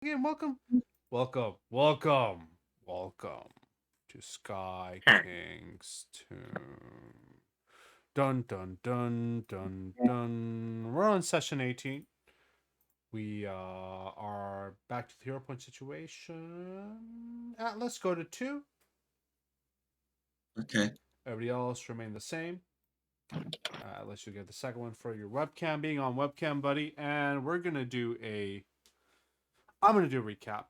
game. Welcome to Sky Huh. King's Tomb. Dun dun dun dun dun. We're on session 18. We are back to the hero point situation. Let's go to 2. Okay. Everybody else remain the same. Unless you get the second one for your webcam being on webcam, buddy. And we're gonna do a. I'm gonna do a recap.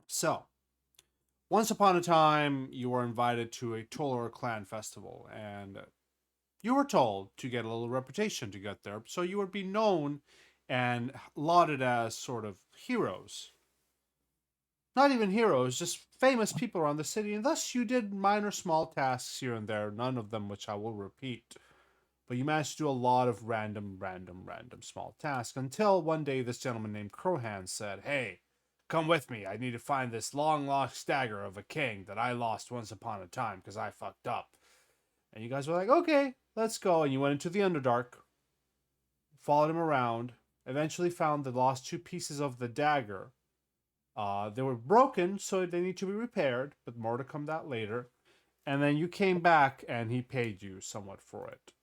So, once upon a time, you were invited to a Tolorr clan festival, and you were told to get a little reputation to get there, so you would be known and lauded as sort of heroes. Not even heroes, just famous people around the city, and thus you did minor small tasks here and there, none of them which I will repeat. But you managed to do a lot of random small tasks until one day this gentleman named Crowhand said, "Hey, come with me. I need to find this long lost dagger of a king that I lost once upon a time because I fucked up." And you guys were like, "Okay, let's go." And you went into the Underdark, followed him around, eventually found the lost 2 pieces of the dagger. They were broken, so they need to be repaired, but more to come that later. And then you came back and he paid you somewhat for it.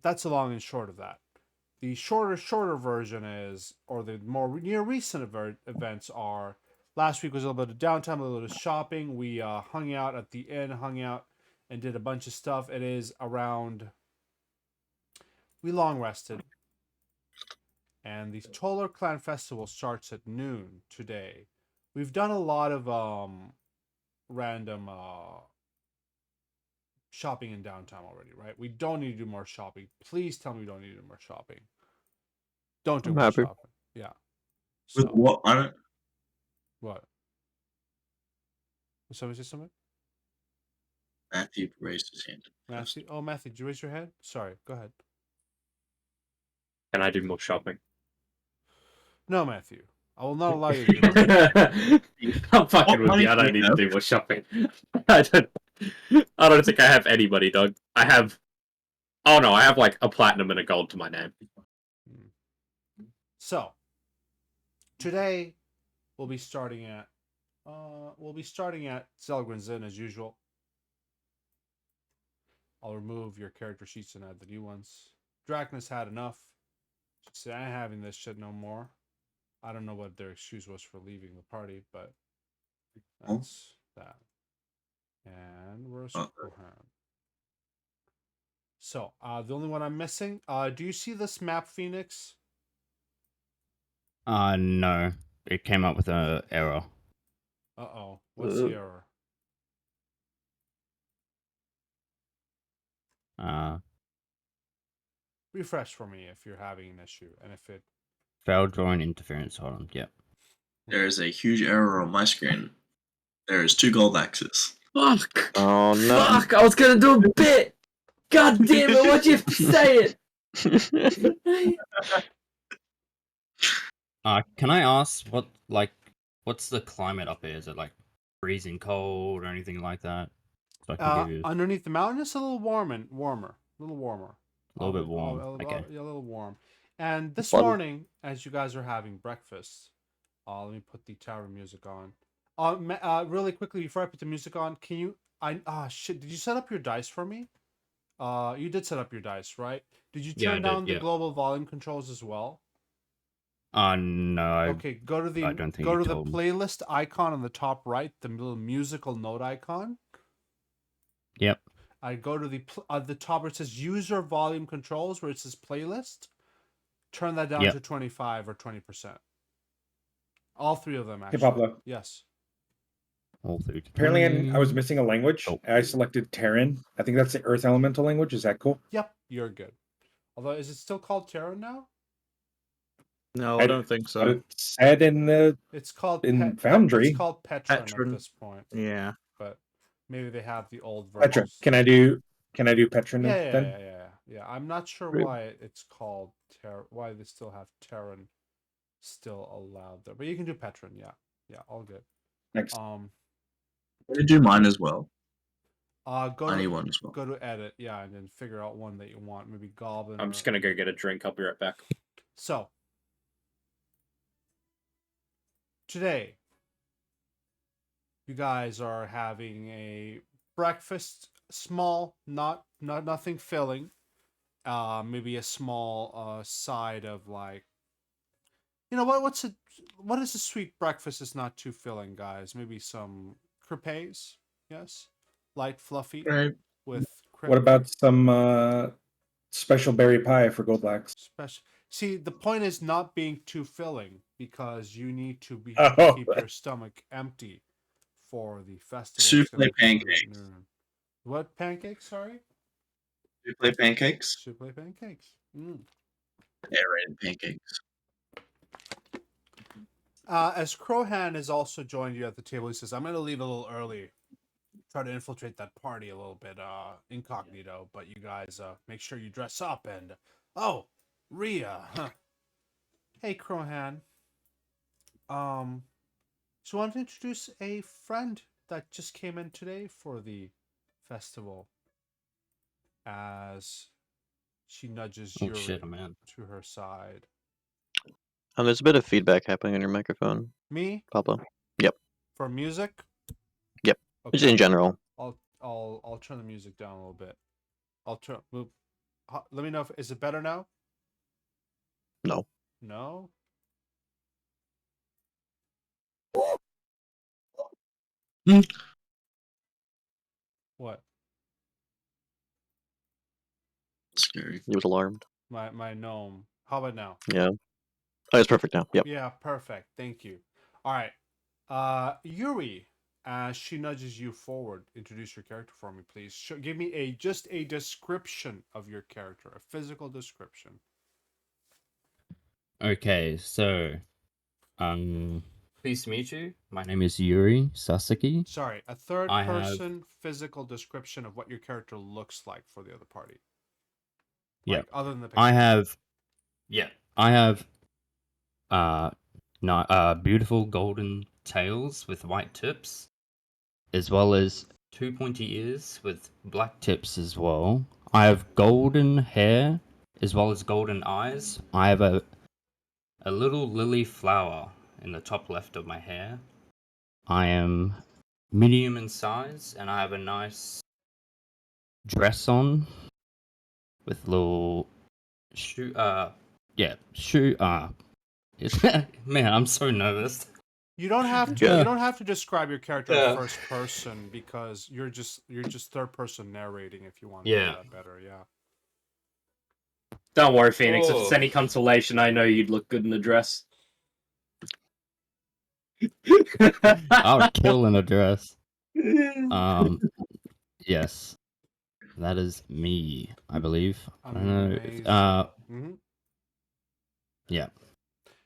That's the long and short of that. The shorter version is, or the more near recent events are, last week was a little bit of downtime, a little bit of shopping. We hung out at the inn, and did a bunch of stuff. It is around, we long rested. And the Tolorr Clan Festival starts at noon today. We've done a lot of random shopping in downtown already, right? We don't need to do more shopping. Please tell me we don't need to do more shopping. Don't do I'm more happy. shopping. Yeah. With So what? I don't. what? Was somebody say something? Matthew raised his hand. Matthew? Oh, Matthew, did you raise your hand? Sorry. Go ahead. Can I do more shopping? No, Matthew. I will not allow you to do more shopping. I'm fucking What with you. money I do don't you need to have? do more shopping. I don't. I don't think I have any money, dog. I have. Oh no, I have like a platinum and a gold to my name. So today we'll be starting at Zelgrin's Inn as usual. I'll remove your character sheets and add the new ones. Drachna's had enough. She said, "I ain't having this shit no more." I don't know what their excuse was for leaving the party, but that's that. And where's Kohan? So, the only one I'm missing. Do you see this map, Phoenix? No. It came up with an error. Uh-oh. What's the error? Refresh for me if you're having an issue, and if it Failed drawing interference. Hold on. Yep. There is a huge error on my screen. There is 2 gold axes. Fuck! Oh no! Fuck! I was gonna do a bit. God damn it! Why'd you have to say it? Can I ask what's the climate up here? Is it like freezing cold or anything like that? So I can give you underneath the mountain, it's a little warmer, a little warmer. a little bit warm. Okay. A little warm. And this Fun. morning, as you guys are having breakfast, let me put the tower music on. Really quickly before I put the music on, can you? Shit! Did you set up your dice for me? You did set up your dice, right? Did you Yeah, I turn did, down the yeah. global volume controls as well? No. Okay, go to the I don't think go you to the told me. playlist icon on the top right, the little musical note icon. Yep. I go to the top where it says user volume controls, where it says playlist. Turn that down Yep. to 25 or 20%. All 3 of them, Hey, actually. Pablo. Yes. All through. Apparently, I was missing a language. Oh. I selected Terran. I think that's the Earth Elemental language. Is that cool? Yep, you're good. Although, is it still called Terran now? No, I don't think so. It's said in the It's called Foundry. It's called Petron Petron. at this point. Yeah. But maybe they have the old Petra. versions. Can I do Petron then? Yeah. I'm not sure Great. why it's called why they still have Terran still allowed there. But you can do Petron, yeah. Yeah, all good. Next. Can you do mine as well? Go I need to one as well. go to edit, yeah, and then figure out one that you want. Maybe Goblin. I'm just gonna go get a drink. I'll be right back. So, today, you guys are having a breakfast, small, not nothing filling. Maybe a small side of like, what is a sweet breakfast is not too filling, guys? Maybe some crepes, yes, light, fluffy Right. with What about some special berry pie for Goldlax? special? See, the point is not being too filling because you need to be Oh. keep your stomach empty for the festival. Souffle It's gonna be pancakes. noon. What pancakes? Sorry, Souffle pancakes. souffle pancakes. Aerated pancakes. As Crowhan has also joined you at the table, he says, "I'm gonna leave a little early. Try to infiltrate that party a little bit, incognito. But you guys, make sure you dress up and oh, Rhea, huh. Hey, Crowhan. So I want to introduce a friend that just came in today for the festival. As she nudges Oh Yuri shit, man. to her side. There's a bit of feedback happening on your microphone, Me Pablo. for music. Yep. Just Okay. in general. I'll turn the music down a little bit. Move. Let me know if is it better now. No. No. Hmm. What? Scary. He was alarmed. My gnome. How about now? Yeah. Oh, it's perfect now. Yep. Yeah, perfect. Thank you. All right. Yuri, as she nudges you forward, introduce your character for me, please. Give me just a description of your character, a physical description. Okay, so pleased to meet you. My name is Yuri Sasaki. Sorry, a third I have- person physical description of what your character looks like for the other party. Yeah. Like, other than the picture. I have beautiful golden tails with white tips, as well as two pointy ears with black tips as well. I have golden hair as well as golden eyes. I have a little lily flower in the top left of my hair. I am medium in size, and I have a nice dress on with little shoe. Man, I'm so nervous. You don't have to. Yeah. You don't have to describe your character in Yeah. first person because you're just third person narrating if you want to Yeah. do that better. Yeah. Don't worry, Phoenix. If Oh. it's any consolation, I know you'd look good in a dress. I would kill in a dress. Yes, that is me. I believe. I don't know. Amazing. Mhm. Yeah.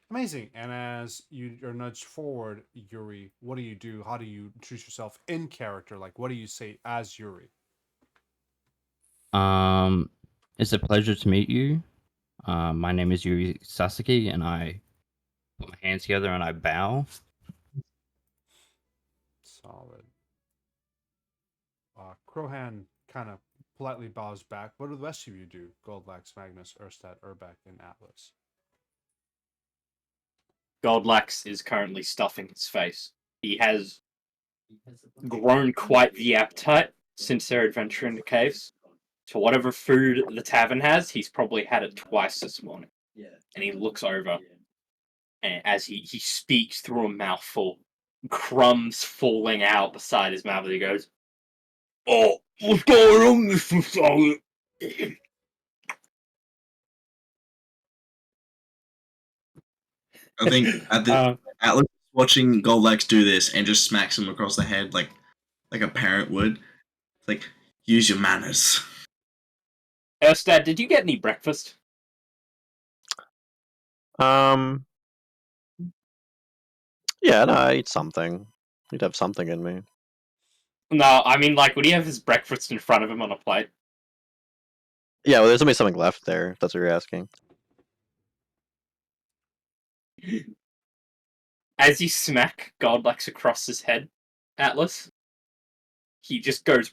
Amazing. And as you're nudged forward, Yuri, what do? How do you introduce yourself in character? Like, what do you say as Yuri? It's a pleasure to meet you. My name is Yuri Sasaki, and I put my hands together and I bow. Solid. Crowhan kind of politely bows back. What do the rest of you do? Goldlax, Magnus, Erstad, Urbak, and Atlas. Goldlax is currently stuffing his face. He has grown quite the appetite since their adventure in the caves. So whatever food the tavern has, he's probably had it twice this morning. And he looks over, and as he speaks through a mouthful, crumbs falling out beside his mouth, he goes, "Oh, what's going on, Mr. Sawyer?" I think Atlas watching Goldlax do this and just smacks him across the head like a parent would. Like, use your manners. Erstad, did you get any breakfast? Yeah, no, I eat something. You'd have something in me. No, I mean, like, would he have his breakfast in front of him on a plate? Yeah, well, there's only something left there, if that's what you're asking. As you smack Goldlax across his head, Atlas, he just goes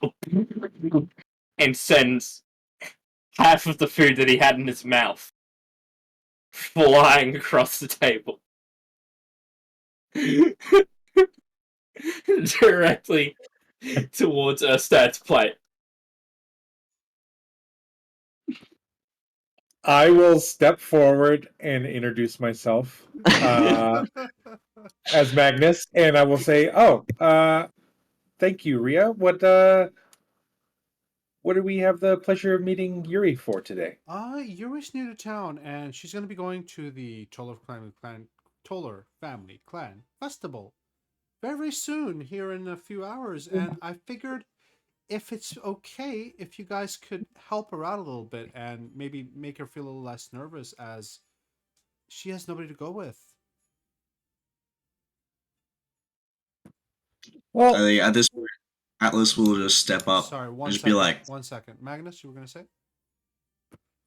and sends half of the food that he had in his mouth flying across the table. directly towards Erstad's plate. I will step forward and introduce myself as Magnus, and I will say, "Oh, thank you, Ria. What do we have the pleasure of meeting Yuri for today?" Yuri's new to town, and she's going to be going to the Tolorr Family Clan Festival very soon, here in a few hours. And I figured if it's okay, if you guys could help her out a little bit and maybe make her feel a little less nervous, as she has nobody to go with. I Well, think at this point, Atlas will just step up Sorry, and one just be second. like, 1 second. Magnus, you were going to say?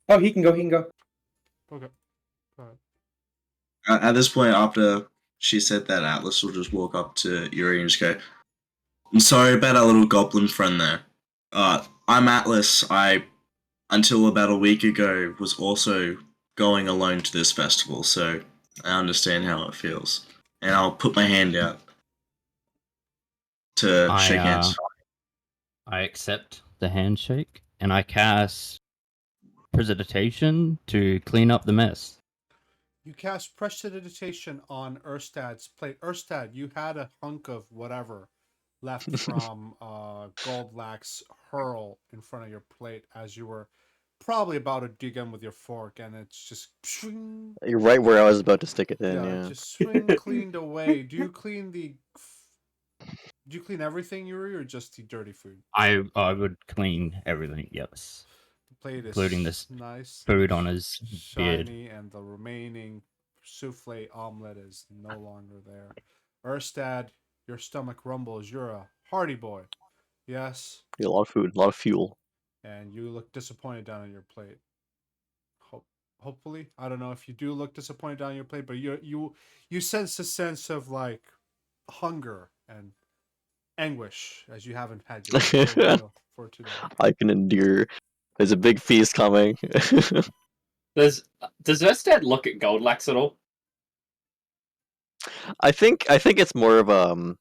oh, he can go. He can go. Okay. Go ahead. at this point, after she said that, Atlas will just walk up to Yuri and just go, I'm sorry about our little goblin friend there. I'm Atlas. I, until about a week ago, was also going alone to this festival, so I understand how it feels. And I'll put my hand out to shake hands. I accept the handshake and I cast Precipitation to clean up the mess. You cast Prestidigitation on Erstad's plate. Erstad, you had a hunk of whatever left from Goldlack's hurl in front of your plate as you were probably about to dig in with your fork, and it's just swing. You're right where I was about to stick it in. Yeah, Yeah. just swing cleaned away. Do you clean everything, Yuri, or just the dirty food? I would clean everything, yes, The plate including is this nice, food on his beard. shiny, and the remaining souffle omelet is no longer there. Erstad, your stomach rumbles. You're a hearty boy. Yes, A lot of food, a lot of fuel. and you look disappointed down on your plate. Hopefully, I don't know if you do look disappointed down your plate, but you sense a sense of like hunger and anguish as you haven't had your full meal for today. I can endure. There's a big feast coming. Does Erstad look at Goldlax at all? I think it's more of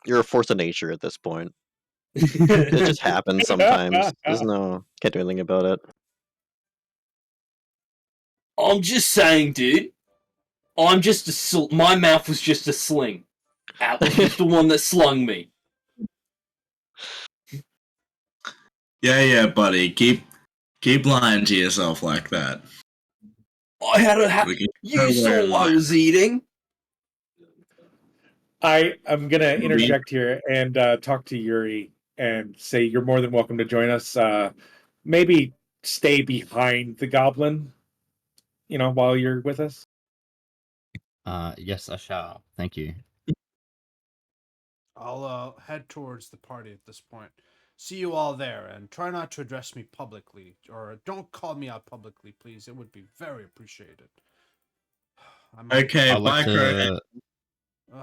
you're a force of nature at this point. It just happens sometimes. There's no can't do anything about it. I'm just saying, dude. I'm just my mouth was just a sling. Atlas was the one that slung me. Yeah, buddy. Keep lying to yourself like that. I had a We can You know saw where what I lying. was eating. I'm gonna interject here and talk to Yuri and say you're more than welcome to join us. Maybe stay behind the goblin, while you're with us. Yes, I shall. Thank you. I'll head towards the party at this point. See you all there, and try not to address me publicly, or don't call me out publicly, please. It would be very appreciated. Okay, I'd like bye, Crow. to.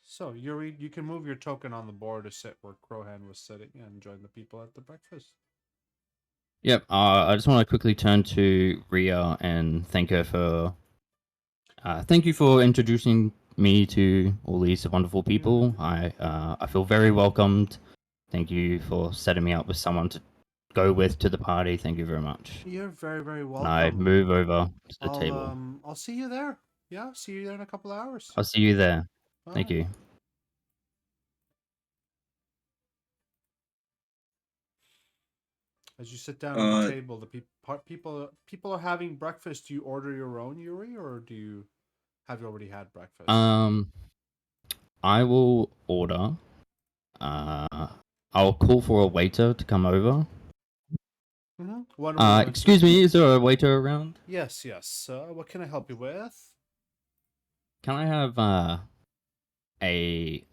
So, Yuri, you can move your token on the board to sit where Crowhand was sitting and join the people at the breakfast. Yep. I just want to quickly turn to Ria and thank her for. Thank you for introducing me to all these wonderful people. I feel very welcomed. Thank you for setting me up with someone to go with to the party. Thank you very much. You're very, very And I welcome. move over to the table. I'll see you there. Yeah, see you there in a couple hours. I'll see you there. All Thank right. you. As you sit down at the table, the people are having breakfast. Do you order your own, Yuri, or have you already had breakfast? I will order. I'll call for a waiter to come over. Mm-hmm. Excuse me, is there a waiter around? Yes. What can I help you with? Can I have a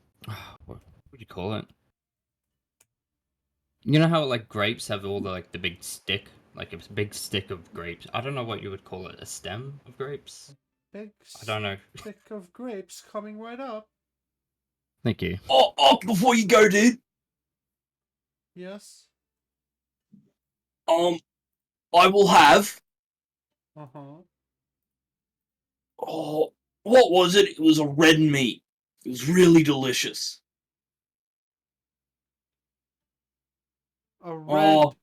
what do you call it? You know how like grapes have all the big stick, like a big stick of grapes. I don't know what you would call it, a stem of grapes. Big I don't know. stick of grapes coming right up. Thank you. Oh, before you go, dude. Yes. I will have. Uh-huh. Oh, what was it? It was a red meat. It was really delicious. A red.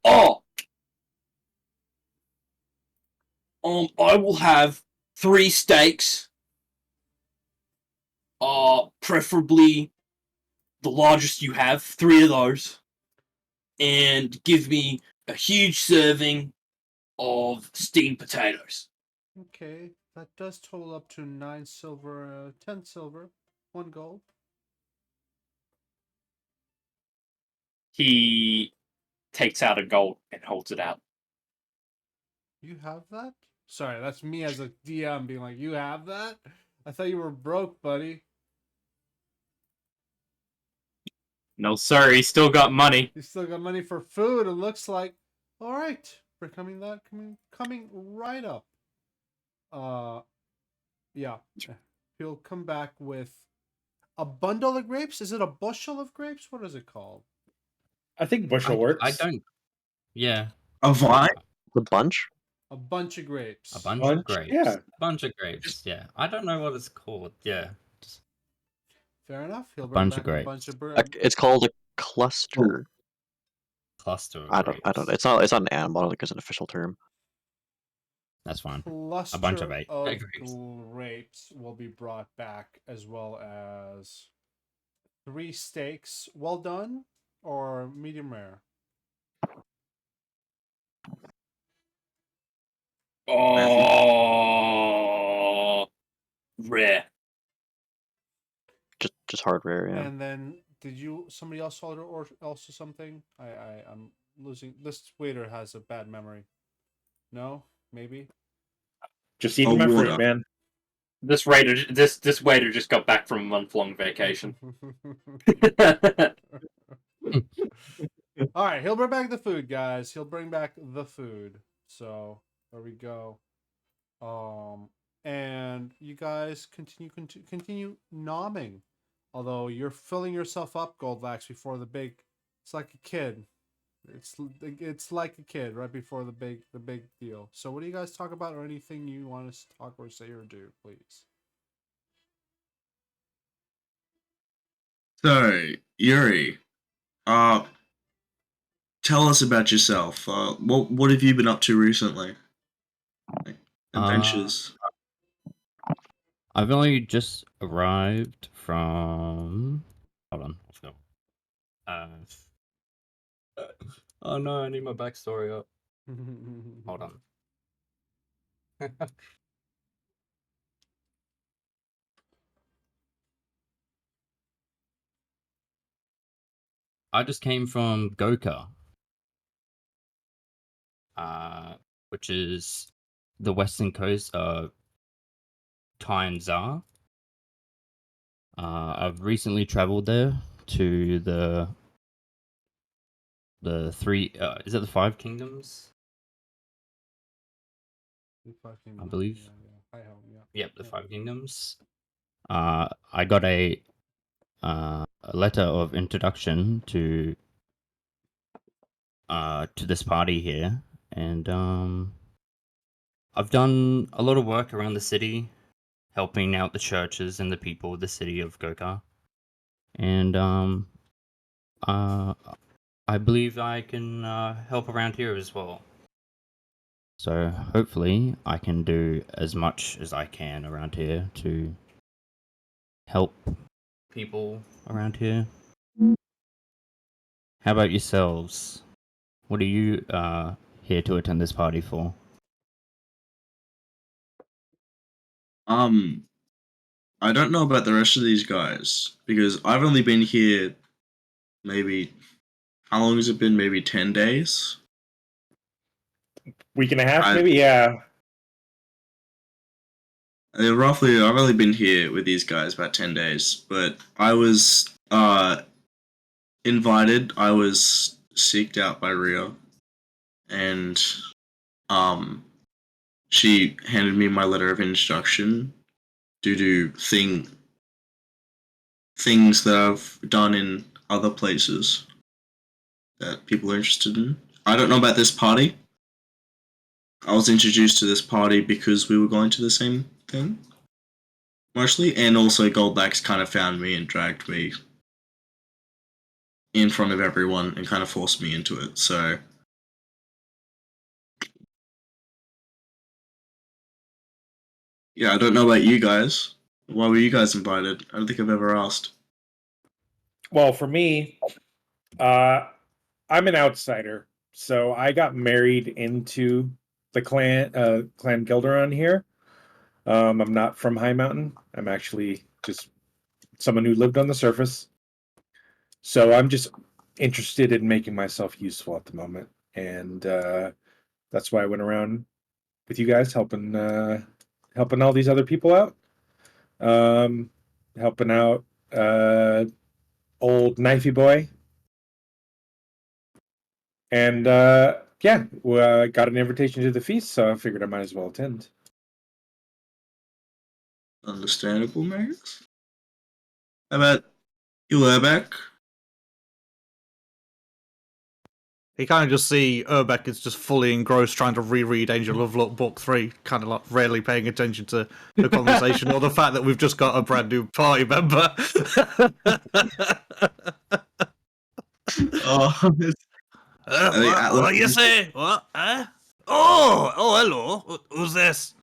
I will have 3 steaks. Preferably the largest you have, 3 of those, and give me a huge serving of steamed potatoes. Okay, that does total up to 9 silver, 10 silver, 1 gold. He takes out a gold and holds it out. You have that? Sorry, that's me as a DM being like, you have that? I thought you were broke, buddy. No, sir, he's still got money. You still got money for food, it looks like. All right, we're coming right up. Yeah, he'll come back with a bundle of grapes. Is it a bushel of grapes? What is it called? I think bushel works. I don't. Yeah, A vine? The bunch? A bunch of grapes. a bunch Bunch? of grapes. Yeah. A bunch of grapes. Yeah, I don't know what it's called. Yeah, just Fair enough. He'll a bring bunch of back a bunch grapes. of It's called a cluster. Cluster of I grapes. don't. It's not an animal. I don't think it's an official term. That's fine. cluster A bunch of eight of grapes. grapes will be brought back, as well as 3 steaks. Well done or medium rare? Rare. Just hard rare, yeah. And then did somebody else order or also something? I'm losing. This waiter has a bad memory. No, maybe. Just eating my fruit, water. man. This waiter just got back from a month-long vacation. All right, he'll bring back the food, guys. He'll bring back the food. So there we go. And you guys continue nomming. Although you're filling yourself up, Goldlax, before the big. It's like a kid. It's like a kid right before the big deal. So what do you guys talk about, or anything you want us to talk or say or do, please? So, Yuri, uh, tell us about yourself. What have you been up to recently? Like, adventures. I've only just arrived from. Hold on, let's go. Oh no, I need my backstory up. Hold on. I just came from Goka, which is the western coast of Tyne-Zar. I've recently traveled there to the 3. Is it the 5 kingdoms? I believe. Yeah. Yeah. Yep, the Yeah. 5 kingdoms. I got a letter of introduction to this party here, and I've done a lot of work around the city, helping out the churches and the people of the city of Goka, and I believe I can help around here as well. So hopefully I can do as much as I can around here to help people around here. How about yourselves? What are you here to attend this party for? I don't know about the rest of these guys because I've only been here maybe how long has it been? Maybe 10 days? Week and a half, I- maybe? Yeah. Roughly, I've only been here with these guys about 10 days, but I was invited. I was seeked out by Ria, and she handed me my letter of introduction due to things that I've done in other places. that people are interested in. I don't know about this party. I was introduced to this party because we were going to the same thing, mostly, and also Goldbacks kind of found me and dragged me in front of everyone and kind of forced me into it. So yeah, I don't know about you guys. Why were you guys invited? I don't think I've ever asked. Well, for me, I'm an outsider, so I got married into the clan Gilderon here. I'm not from High Mountain. I'm actually just someone who lived on the surface. So I'm just interested in making myself useful at the moment, and that's why I went around with you guys, helping all these other people out, helping out old knifey boy, and yeah, I got an invitation to the feast, so I figured I might as well attend. Understandable, Magus. How about you, Urbeck? You kind of just see Urbeck is just fully engrossed trying to reread Angel of Luck Book 3, kind of like rarely paying attention to the conversation or the fact that we've just got a brand new party member. Oh, think Atlas what you is- say? What? Oh, hello. Who's this?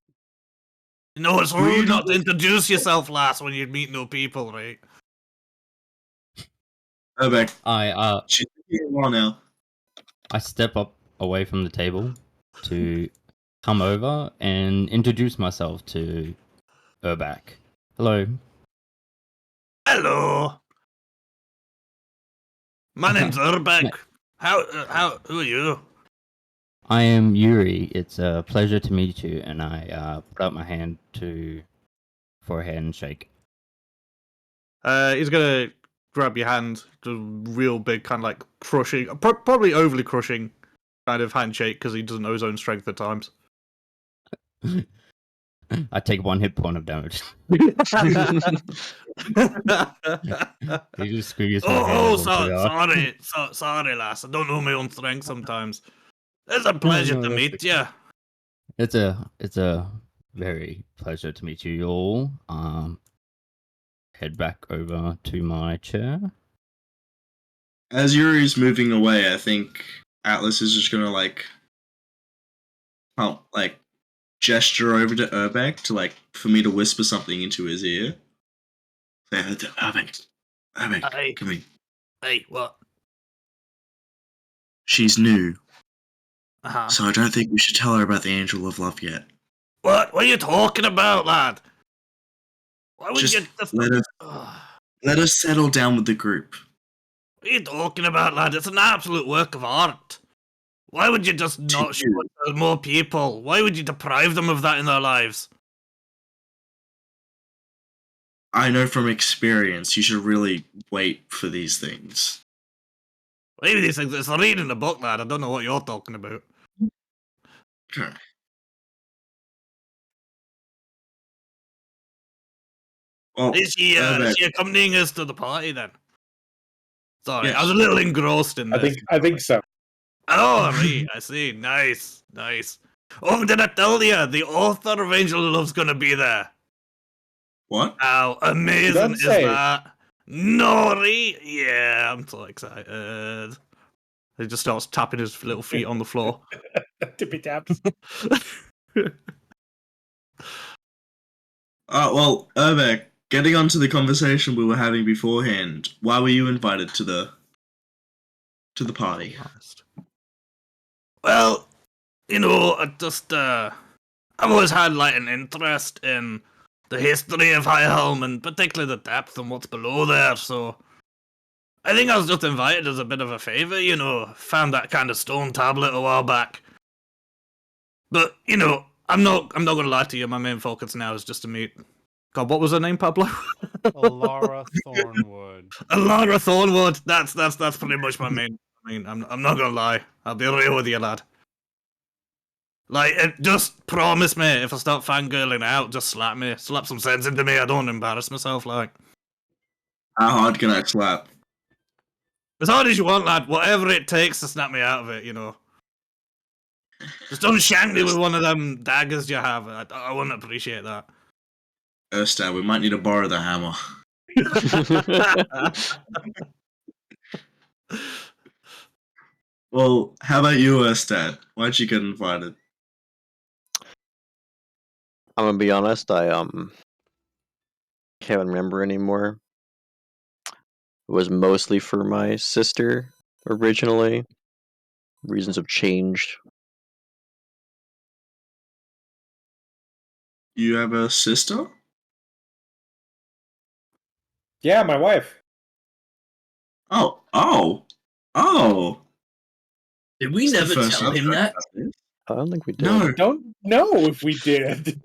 You know, it's Who you rude not to know? introduce yourself last when you meet new people, right? Urbeck, I she's been here a while now. I step up away from the table to come over and introduce myself to Urbac. Hello. Hello. My name's Urbeck. Who are you? I am Yuri. It's a pleasure to meet you, and I put out my hand for a handshake. He's gonna grab your hand, the real big kind of like crushing, probably overly crushing kind of handshake because he doesn't know his own strength at times. I take 1 hit point of damage. He just squeezes my hand a little too hard. sorry, lass. I don't know my own strength sometimes. It's a pleasure no, to that's meet okay. you. It's a very pleasure to meet you all. Head back over to my chair. As Yuri's moving away, I think Atlas is just gonna like gesture over to Urbeck to for me to whisper something into his ear. Say, Urbeck, Aye. come here. Hey, what? She's new, Uh-huh. so I don't think we should tell her about the Angel of Love yet. What are you talking about, lad? Why would Just you just... let us settle down with the group. What are you talking about, lad? It's an absolute work of art. Why would you just not show it to more people? Why would you deprive them of that in their lives? I know from experience you should really wait for these things. Maybe these things, it's reading the book, lad. I don't know what you're talking about. Okay. Well, Is she accompanying us to the party then? Sorry, Yes. I was a little engrossed in this. I think so. Oh, right, I see. Nice. Oh, did I tell you? The author of Angel of Love's gonna be there. what? How amazing Don't is say. that? Nori! Yeah, I'm so excited. He just starts tapping his little feet on the floor. Tippy taps. Well, Urbeck, getting onto the conversation we were having beforehand, why were you invited to the party? Well, you know, I've always had like an interest in the history of High Helm and particularly the depth and what's below there, so I think I was just invited as a bit of a favour, you know, found that kind of stone tablet a while back. But, you know, I'm not gonna lie to you, my main focus now is just to meet... God, what was her name, Pablo? Alara Thornwood. Alara Thornwood, that's pretty much my main... I'm not gonna lie, I'll be real with you, lad. Like, just promise me if I start fangirling out, just slap me. Slap some sense into me, I don't embarrass myself, like. How hard can I slap? As hard as you want, lad. Whatever it takes to snap me out of it, you know. Just don't shank me with one of them daggers you have. I wouldn't appreciate that. Erstad, we might need to borrow the hammer. Well, how about you, Erstad? Why'd you get invited? I'm gonna be honest, I can't remember anymore. It was mostly for my sister originally. Reasons have changed. You have a sister? Yeah, my wife. Oh. Did we It's the never first tell I've him heard that? about this. I don't think we did. No. I don't know if we did.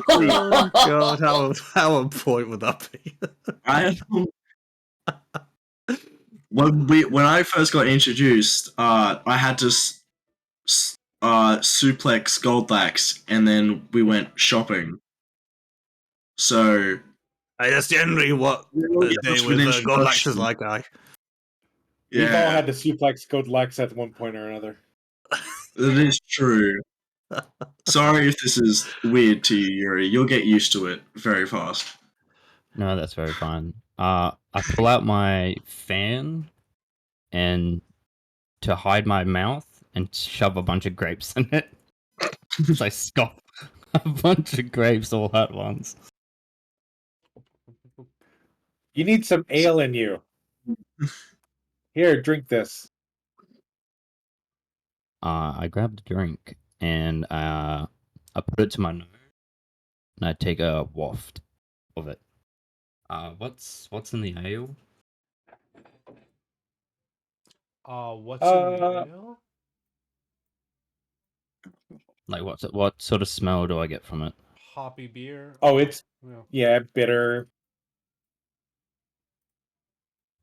Oh god, how on point would that be? I when I first got introduced, I had to suplex Goldlax, and then we went shopping. So That's generally what Yeah, a day that's with an Godlax is introduction. like. We've all yeah, had to suplex Code Lex at one point or another. it is true. Sorry if this is weird to you, Yuri. You'll get used to it very fast. No, that's very fine. I pull out my fan and to hide my mouth and shove a bunch of grapes in it. So I scoff a bunch of grapes all at once. You need some ale in you. Here, drink this. I grab the drink and I put it to my nose and I take a waft of it. What's in the ale? What's in the ale? Like what sort of smell do I get from it? Hoppy beer. Oh, it's Yeah. bitter.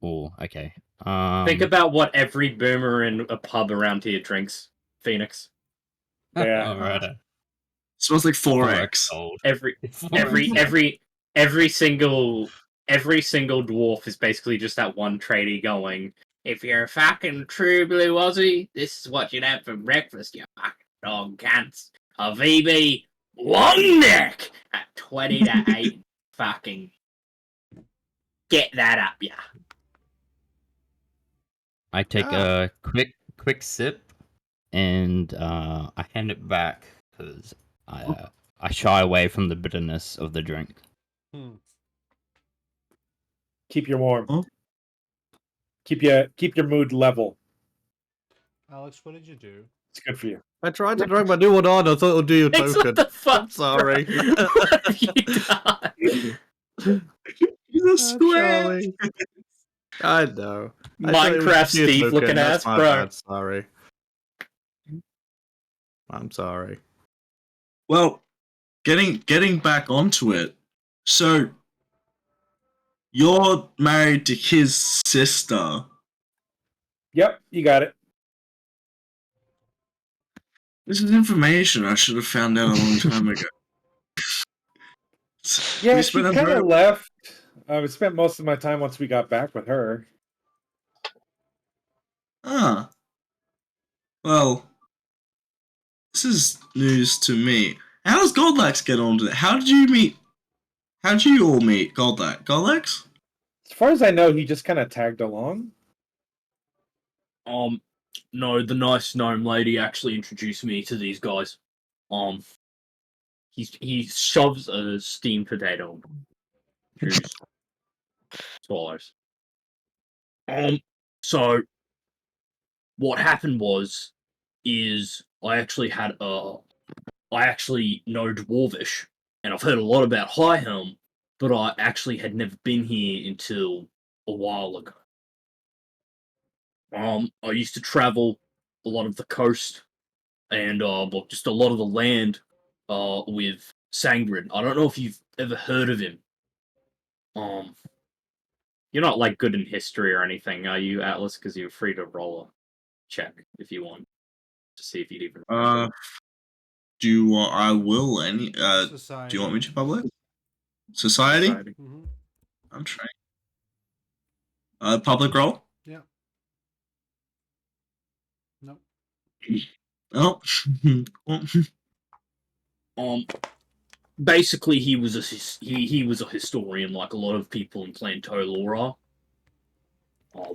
Oh, okay. Think about what every boomer in a pub around here drinks, Phoenix. Yeah. Alright. Smells like 4X. Gold. Every single dwarf is basically just that one tradie going, if you're a fucking true blue Aussie, this is what you'd have for breakfast, you fucking dog cunts. A VB long neck at 20 to 8. Fucking get that up, yeah. I take a quick sip and I hand it back because I shy away from the bitterness of the drink. Keep you warm. Huh? Keep your mood level. Alex, what did you do? It's good for you. I tried to drink my new one on. I thought it would do you Thanks, token. what the fuck? I'm sorry. What have you done? He's a square. Charlie. I know. I thought it was Minecraft just you Steve token. looking That's ass, my bro. bad. Sorry. I'm sorry. Well, getting back onto it. So you're married to his sister. Yep, you got it. This is information I should have found out a long time ago. Yeah, We she spent a kind very- of left. I spent most of my time once we got back with her. Well, this is news to me. How does Goldlax get onto it? How did you all meet Goldlax? Goldlax? As far as I know, he just kind of tagged along. No, the nice gnome lady actually introduced me to these guys. He shoves a steamed potato. Juice. Swallows. So what happened is I actually know Dwarvish, and I've heard a lot about High Helm, but I actually had never been here until a while ago. I used to travel a lot of the coast and just a lot of the land with Sangrid. I don't know if you've ever heard of him. You're not like good in history or anything, are you, Atlas? Because you're free to roll a check if you want to see if you'd even. Do you want? I will. Do Society. you want me to public? Society? Mm-hmm. I'm trying. Public role? Yeah. Nope. Oh. Um, basically, he was he was a historian, like a lot of people in Clan Tolorr are.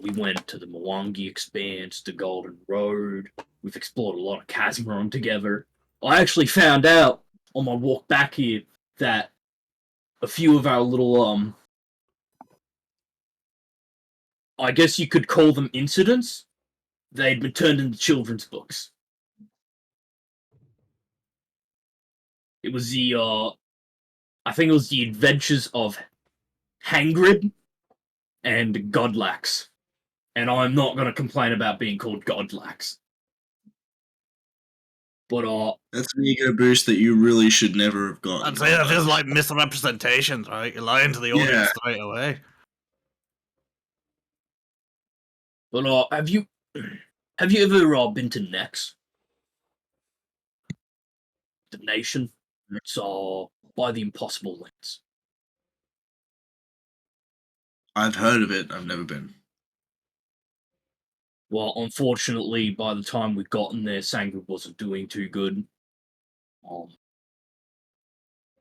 We went to the Mwangi Expanse, the Golden Road. We've explored a lot of Kazmaron together. I actually found out on my walk back here that a few of our little I guess you could call them incidents, they'd been turned into children's books. It was I think it was the adventures of Hangrid and Godlax. And I'm not going to complain about being called Godlax. But, That's an ego boost that you really should never have gotten. I'd say that feels like misrepresentations, right? You're lying to the Yeah. audience straight away. But, have you ever been to Nex? The nation? It's by the Impossible Lands. I've heard of it. I've never been. Well, unfortunately, by the time we'd gotten there, Sangre wasn't doing too good.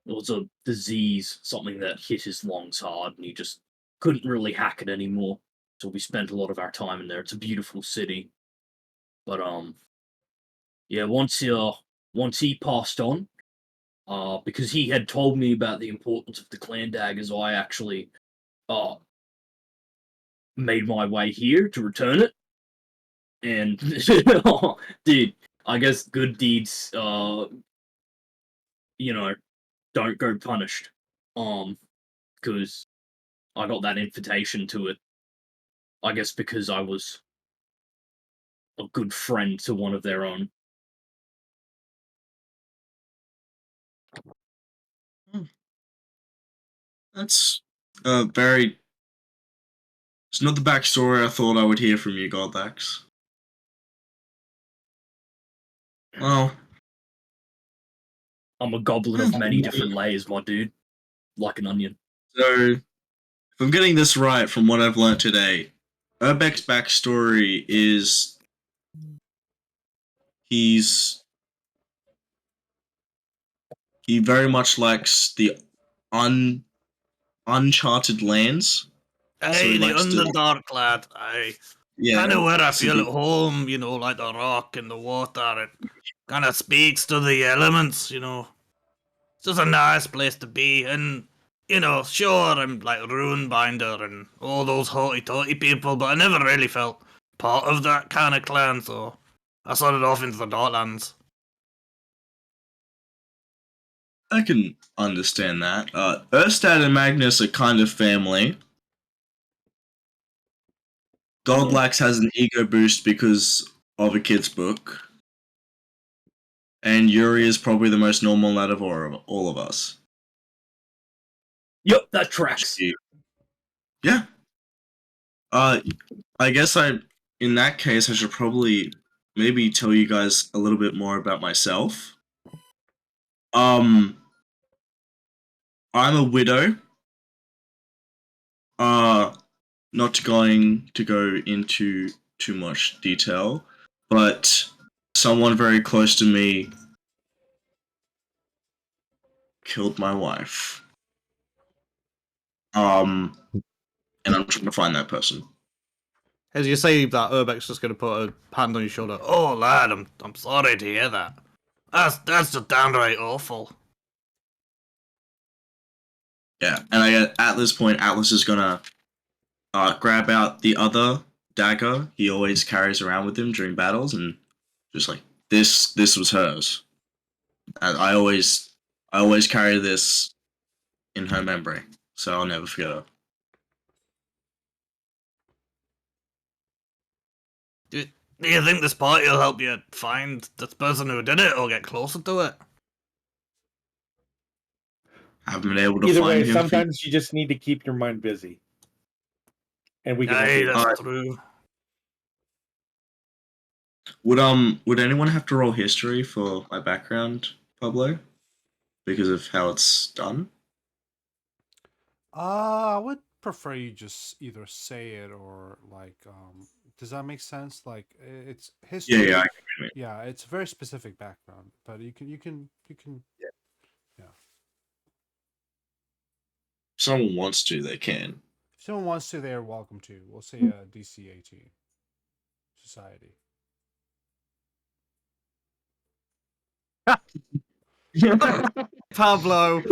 It was a disease, something that hit his lungs hard, and he just couldn't really hack it anymore. So we spent a lot of our time in there. It's a beautiful city, but yeah. Once he passed on, because he had told me about the importance of the clan daggers, I actually made my way here to return it. And dude, I guess good deeds, don't go punished. Because I got that invitation to it. I guess because I was a good friend to one of their own. That's very. It's not the backstory I thought I would hear from you, Godlax. Well, I'm a goblin of many different layers, my dude. Like an onion. so if I'm getting this right from what I've learned today, Urbex's backstory is he very much likes the uncharted lands. Hey, he the likes to- Underdark lad. Yeah, Kind of where I so feel he- at home, like the rock and the water. It kind of speaks to the elements, It's just a nice place to be. And, sure, I'm like Runebinder and all those haughty-taughty people, but I never really felt part of that kind of clan, so I started off into the Darklands. I can understand that. Erstad and Magnus are kind of family. Godlax has an ego boost because of a kid's book. And Yuri is probably the most normal out of all of us. Yep, that tracks. Yeah. I guess in that case, I should probably maybe tell you guys a little bit more about myself. I'm a widow. Not going to go into too much detail, but someone very close to me killed my wife. And I'm trying to find that person. As you say that, Urbex's just going to put a hand on your shoulder. Oh, lad, I'm sorry to hear that. That's just downright awful. Yeah, and at this point, Atlas is gonna grab out the other dagger he always carries around with him during battles, and just like this was hers. And I always carry this in her memory, so I'll never forget her. Do you think this party will help you find this person who did it or get closer to it? I haven't been able to Either find way, him. sometimes you just need to keep your mind busy. And we can help Aye, you. that's true. Would anyone have to roll history for my background, Pablo? Because of how it's done? I would prefer you just either say it or like does that make sense? Like it's history. Yeah. Yeah, it's a very specific background, but you can Yeah. yeah. If someone wants to, they can. If someone wants to, they're welcome to. We'll say DC 18 society. Pablo,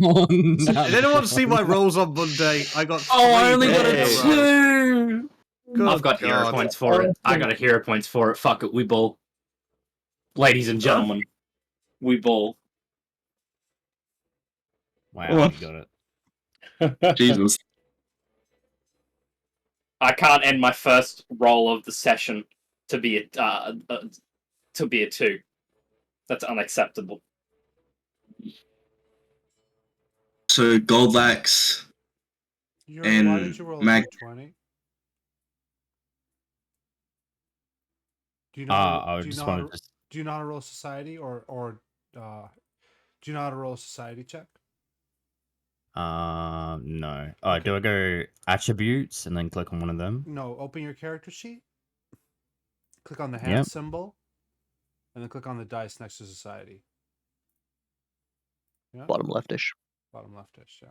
Oh, did anyone see my rolls on Monday? I got 3 I only got a in row. 2. Good I've got hero God. points for it. I got a hero points for it. Fuck it, we ball. Ladies and gentlemen, we ball. Wow, you got it. Jesus. I can't end my first roll of the session to be a 2. That's unacceptable. So Goldlax Yuri, and why did you roll a Mag. d20? Do you know? I do you just know how wanted to, to. do you know how to roll society or do you know how to roll a society check? No. Okay. Do I go attributes and then click on one of them? No, open your character sheet. Click on the hand Yep. symbol, and then click on the dice next to society. Yeah, Bottom leftish. bottom leftish. Yeah.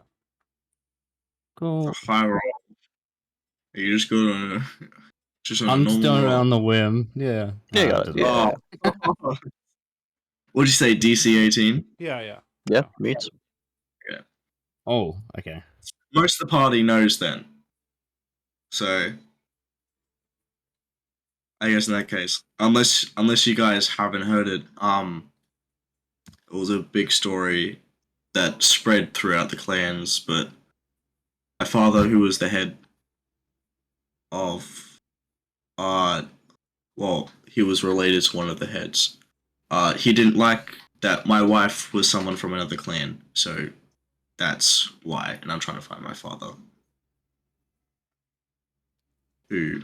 Cool. High roll. You just go on a I'm just doing normal it roll. on the whim. Yeah. Yeah, No, got it it. doesn't- Yeah. Oh. What'd you say? DC 18. Yeah. Yeah, meets. Oh, okay. Most of the party knows then. So I guess in that case, unless you guys haven't heard it, it was a big story that spread throughout the clans. But my father, who was the head of, well, he was related to one of the heads. He didn't like that my wife was someone from another clan, so that's why. And I'm trying to find my father, who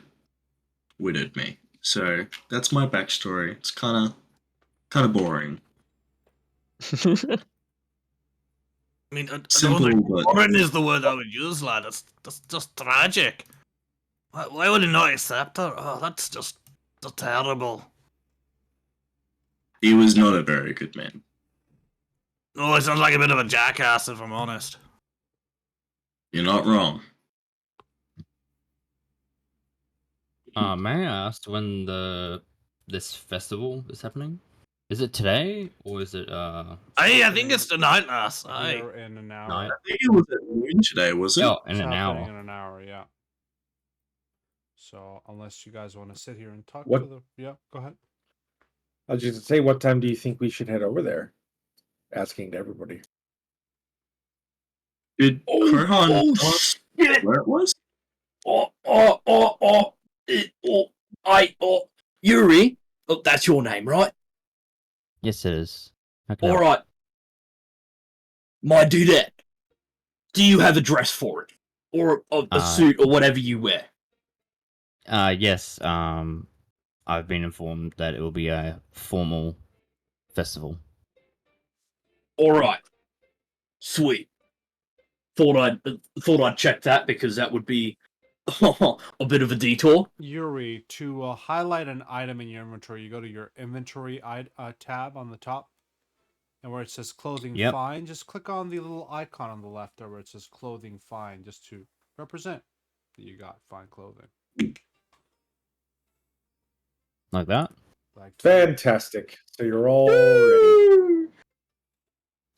widowed me. So that's my backstory. It's kind of boring. I mean, I don't Simple, think but boring is the word I would use, lad. That's just tragic. Why would he not accept her? Oh, that's terrible. he was not a very good man. Oh, he sounds like a bit of a jackass, if I'm honest. You're not wrong. May I ask when this festival is happening? Is it today or is it I think it's tonight, lass. Aye. Here in an hour. night? I think it was at noon today, was it? Oh, in It's an happening hour. in an hour. Yeah. So unless you guys want to sit here and talk What- to the yeah, go ahead. I was just gonna say, what time do you think we should head over there? Asking to everybody. Did Kurhan oh, tell us shit. where it was? Yuri. Oh, that's your name, right? Yes, it is. How can I All help? right. My dudette. Do you have a dress for it, or a suit, or whatever you wear? Yes. I've been informed that it will be a formal festival. All right. Sweet. Thought I'd check that because that would be a bit of a detour. Yuri, to highlight an item in your inventory, you go to your inventory tab on the top, and where it says clothing Yep. fine, just click on the little icon on the left there where it says clothing fine, just to represent that you got fine clothing. Like that? Like Fantastic. So you're all ready.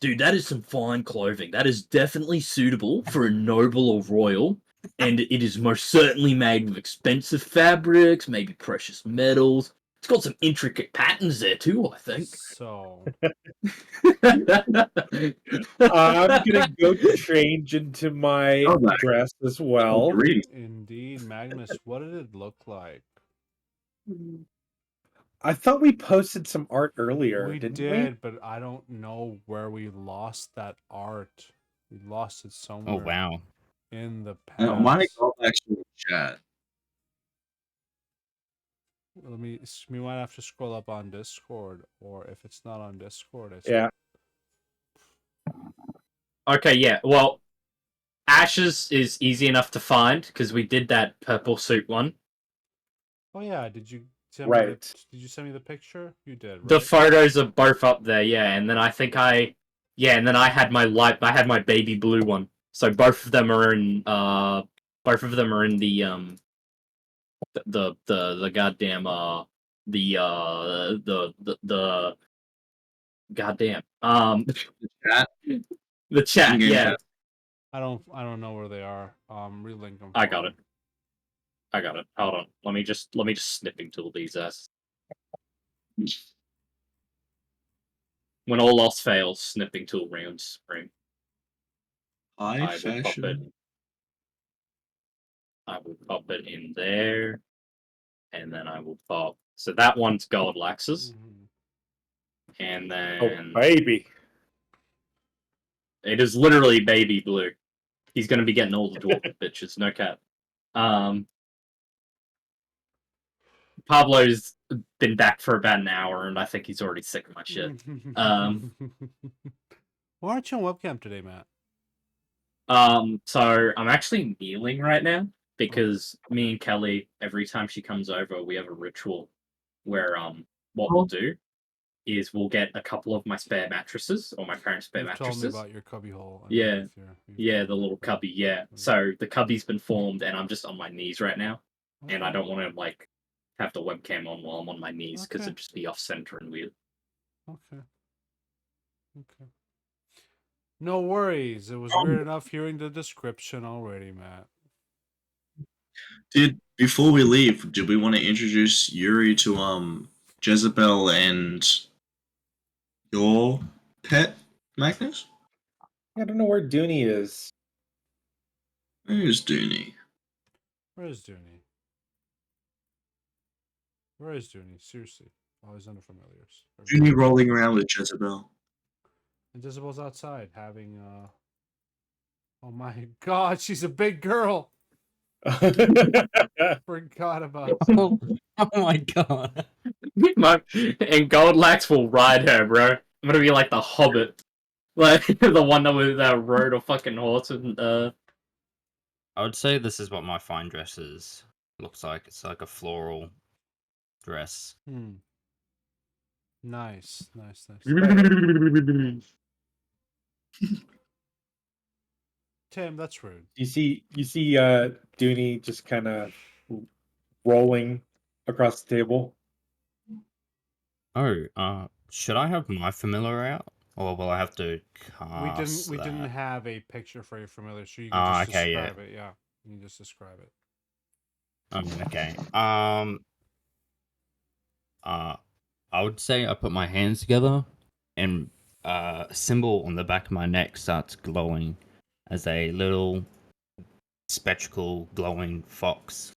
Dude, that is some fine clothing. That is definitely suitable for a noble or royal, and it is most certainly made with expensive fabrics, maybe precious metals. It's got some intricate patterns there too, I think. So I'm gonna go change into my Oh, my. dress as well. Agreed. indeed, Magnus, what did it look like? I thought we posted some art earlier, We didn't did, but I don't know where we lost that art. We lost it Oh somewhere wow. in the Mine past. got actually chat. We might have to scroll up on Discord, or if it's not on Discord, it's we? Yeah. Okay, yeah. Well, Ashes is easy enough to find because we did that purple suit one. Oh yeah, did you send me Right. did you send me the picture? You did, The right? photos are both up there, yeah. And then I think and then I had my baby blue one. So both of them are in the goddamn the goddamn Chat. the chat, In-game yeah. chat. I don't know where they are. Relink them. I for got me. it. I got it. Hold on. Let me just snipping tool these asses. When all else fails, snipping tool rounds ring. High I will pop it. fashion. I will pop it in there, and then I will pop. So that one's gold laxes, Mhm. and Oh, then baby. it is literally baby blue. He's gonna be getting all the dwarf bitches, no cap. Pablo's been back for about an hour, and I think he's already sick of my shit. Why aren't you on webcam today, Matt? So I'm actually kneeling right now Oh. because me and Kelly, every time she comes over, we have a ritual where what we'll do is we'll get a couple of my spare mattresses or my parents' spare You've told me mattresses. about your cubby hole. Yeah, underneath you've yeah, told the me little about cubby, yeah. it. So the cubby's been formed, and I'm just on my knees right now, and I Okay. don't want to like have the webcam on while I'm on my knees because Okay. it'd just be off center and weird. Okay. Okay. No worries. It was weird enough hearing the description already, Matt. Before we leave, did we want to introduce Yuri to Jezebel and your pet, Magnus? I don't know where Dooney is. Where's Dooney? Where is Dooney? Where is Dooney? Seriously. Always unfamiliars. Dooney rolling around with Jezebel. And Jezebel's outside having oh my god, she's a big girl. Forgot about that. Oh, oh my god. And Goldlax will ride her, bro. I'm gonna be like the Hobbit, like the one that rode a fucking horse and I would say this is what my fine dress is. Looks like it's like a floral dress. Nice, nice, nice. Tim, that's rude. you see Dooney just kind of rolling across the table. Oh, should I have my familiar out, or will I have to cast We didn't that? have a picture for your familiar, so you can Ah, just okay, yeah. describe it. Yeah, you can just describe it. Okay. I would say I put my hands together, and a symbol on the back of my neck starts glowing as a little spectacle glowing fox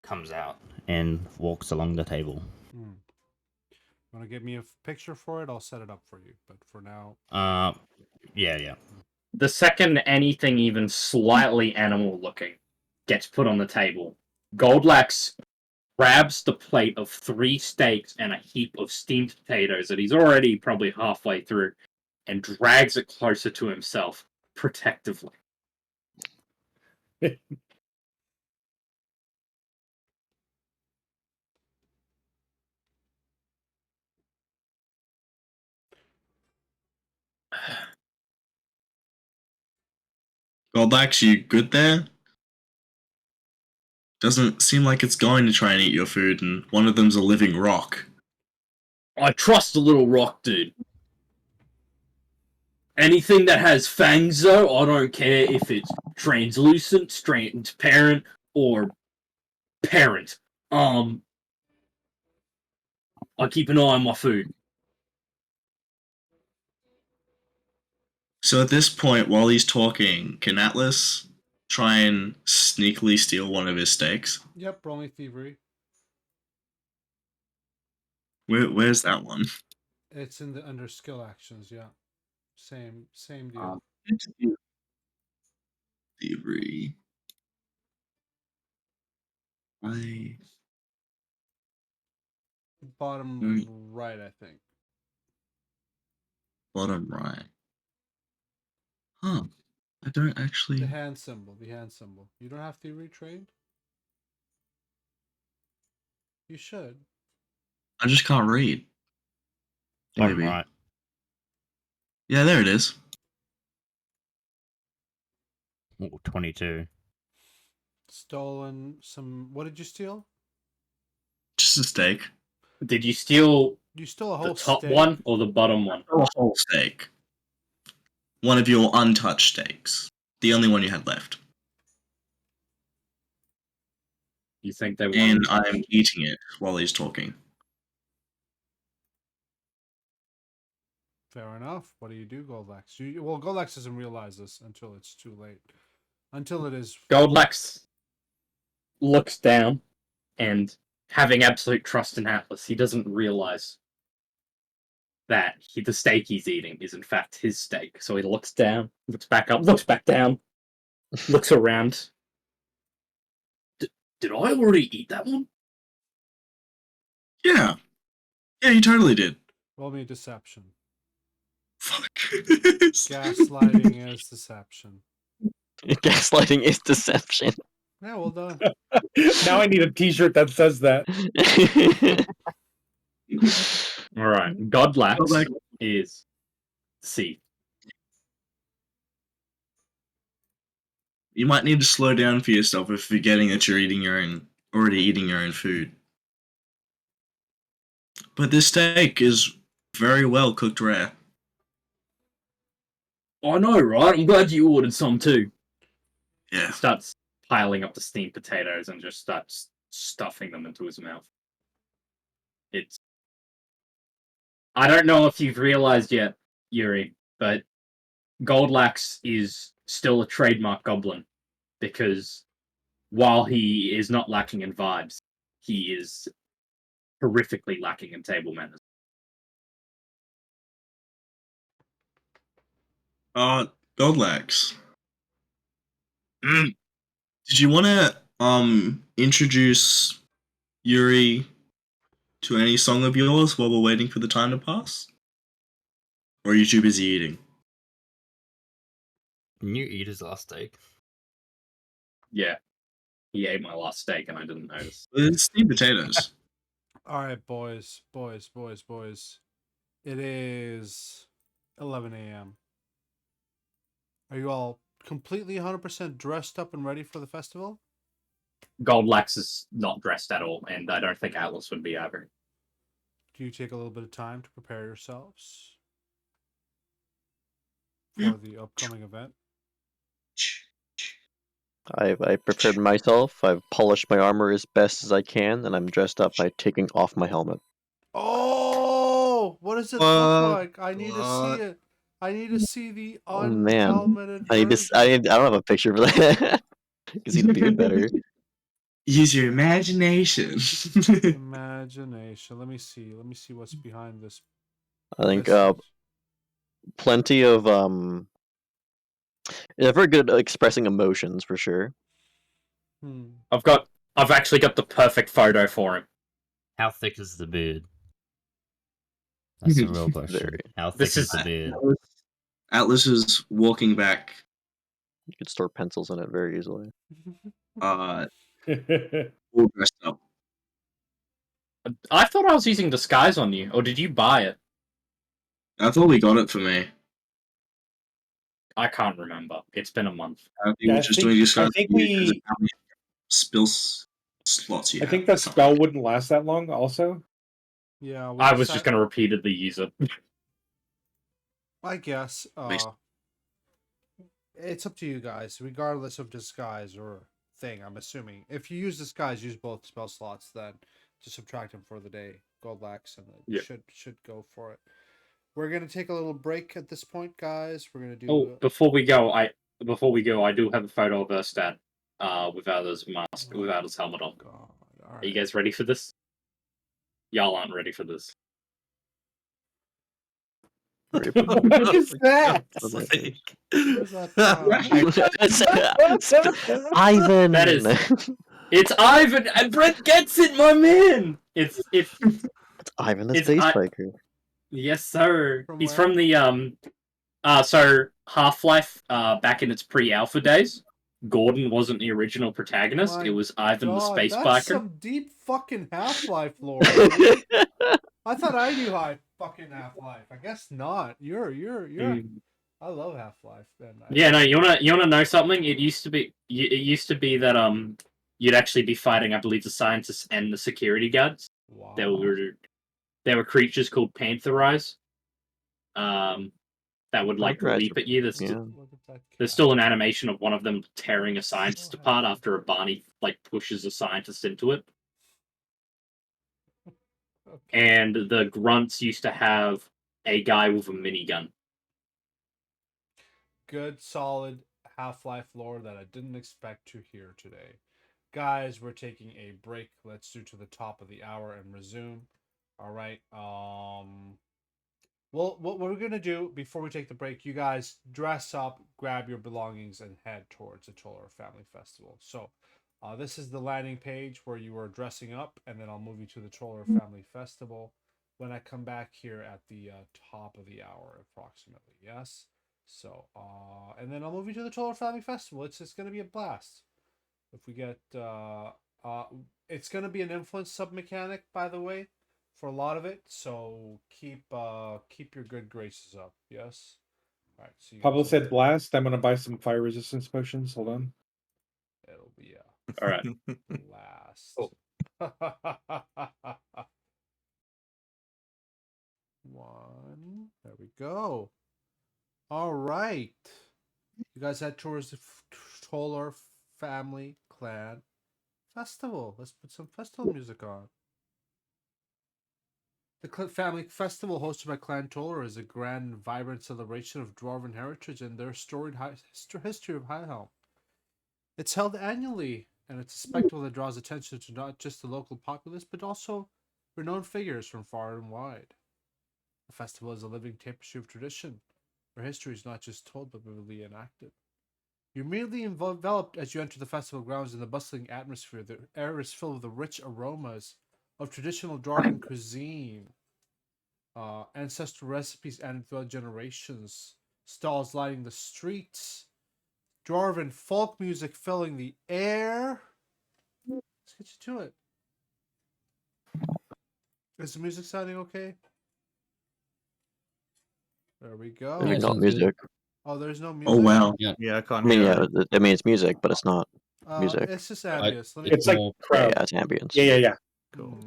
comes out and walks along the table. Want to give me a picture for it? I'll set it up for you. But for now, Yeah. the second anything even slightly animal looking gets put on the table, Goldlax grabs the plate of 3 steaks and a heap of steamed potatoes that he's already probably halfway through and drags it closer to himself protectively. Goldlax, you good there? Doesn't seem like it's going to try and eat your food, and one of them's a living rock. I trust the little rock dude. Anything that has fangs, though, I don't care if it's translucent, transparent, or parent. I keep an eye on my food. So at this point, while he's talking, can Atlas try and sneakily steal one of his steaks? yep, roll me thievery. Where's that one? It's in the under skill actions. Yeah, same deal. Thievery. I Bottom right, I think. bottom right. Huh. I don't The actually. hand symbol. The hand symbol. You don't have to retrain? You should. I just can't read. Bottom Maybe. right. Yeah, there it is. Ooh, 22. Stolen some. What did you steal? Just a steak. Did you steal You stole a the whole top steak? one or the bottom one? Oh, a whole steak. One of your untouched steaks. The only one you had left. You think they And want to I'm eating it while he's talking. Fair enough. What do you do, Goldlax? Well, Goldlax doesn't realize this until it's too late. Until it is. Goldlax looks down and, having absolute trust in Atlas, he doesn't realize that the steak he's eating is in fact his steak. So he looks down, looks back up, looks back down, looks around. Did I already eat that one? Yeah. Yeah, you totally did. Roll me deception. Fuck. Gaslighting is deception. Gaslighting is deception. Yeah, well done. Now I need a T-shirt that says that. All right, Godlax Godlax. is C. You might need to slow down for yourself if forgetting that you're already eating your own food. But this steak is very well cooked rare. I know, right? I'm glad you ordered some too. Yeah. He starts piling up the steamed potatoes and just starts stuffing them into his mouth. I don't know if you've realized yet, Yuri, but Goldlax is still a trademark goblin because while he is not lacking in vibes, he is horrifically lacking in table manners. Goldlax. Mm. Did you want to introduce Yuri to any song of yours while we're waiting for the time to pass? Or are you too busy eating? Can you eat his last steak? Yeah, he ate my last steak and I didn't notice. It's steamed potatoes. All right, boys. It is 11 a.m. Are you all completely 100% dressed up and ready for the festival? Goldlax is not dressed at all, and I don't think Atlas would be either. Do you take a little bit of time to prepare yourselves for the upcoming event? I prepared myself. I've polished my armor as best as I can, and I'm dressed up by taking off my helmet. Oh, what does it look like? I need to see it. I need to see the Oh man, unhelmeted I version. don't have a picture for that. You can see the beard better. Use your imagination. Imagination. Let me see. Let me see what's behind this. I think visage. plenty of yeah, very good at expressing emotions for sure. I've actually got the perfect photo for him. How thick is the beard? That's the real question. Very. How thick This is is- the beard? Atlas is walking back, You could store pencils in it very easily. all dressed up. I thought I was using disguise on you, or did you buy it? I thought we got it for me. I can't remember. It's been a month. I think Yeah, we're I just think- doing disguise I think for you because we- of how many spills slots you I have. think that spell wouldn't last that long. Also, Yeah, I was just going to repeatedly use it. I guess. It's up to you guys, regardless of disguise or thing. I'm assuming if you use disguise, use both spell slots. Then to subtract them for the day. Goldlax and it Yeah. should go for it. We're gonna take a little break at this point, guys. We're gonna do. Oh, before we go, I do have a photo of Erstad, without his mask, without his helmet on. God, all Are you right. guys ready for this? Y'all aren't ready for this. what is that? Where's that? Ivan. That is- It's Ivan, and Brett gets it, my man. It's Ivan the it's Space I- Biker. yes, sir. From He's where? from the So Half-Life, back in its pre-alpha days, Gordon wasn't the original protagonist. My It was Ivan the God, space that's biker. some deep fucking Half-Life lore, dude. I thought I knew fucking Half-Life. I guess not. You're. I love Half-Life, man. Yeah, no, you wanna know something? It used to be that you'd actually be fighting, I believe, the scientists and the security guards. Wow. There were creatures called Panther Eyes. That would like Panther Eyes leap at you. There's yeah. Look at that there's cat. still an animation of one of them tearing a scientist So apart happy. after a Barney like pushes a scientist into it. Okay. And the grunts used to have a guy with a minigun. Good, solid Half-Life lore that I didn't expect to hear today. Guys, we're taking a break. Let's do to the top of the hour and resume. All right. Well, what we're gonna do before we take the break, you guys dress up, grab your belongings, and head towards the Tolorr Family Festival. So, this is the landing page where you are dressing up, and then I'll move you to the Tolorr Family Festival when I come back here at the top of the hour, approximately. Yes. So, and then I'll move you to the Tolorr Family Festival. It's gonna be a blast. If we get it's gonna be an influence sub mechanic, by the way, for a lot of it. So keep your good graces up. Yes. All right. So you Pablo guys said blast. I'm gonna buy some fire resistance potions. Hold on. it'll be All right. a blast. Oh. One. There we go. All right. You guys head towards the Tolorr Family Clan Festival. Let's put some festival music on. The Family Festival, hosted by Clan Tolorr, is a grand and vibrant celebration of Dwarven heritage and their storied history of Highhelm. It's held annually, and it's a spectacle that draws attention to not just the local populace, but also renowned figures from far and wide. The festival is a living tapestry of tradition, where history is not just told but vividly enacted. You're immediately enveloped as you enter the festival grounds in the bustling atmosphere. The air is filled with the rich aromas of traditional Dwarven cuisine, ancestral recipes added throughout generations, stalls lighting the streets, Dwarven folk music filling the air. Let's get you to it. Is the music sounding okay? There we go. I mean, Yeah, not sounds good. music. Oh, there's no music. Oh wow. Yeah, I I can't mean, hear. yeah, I mean it's music, but it's not music. It's just ambience. Let me. It's like more- Yeah, crowd. yeah, it's ambience. Yeah. Cool.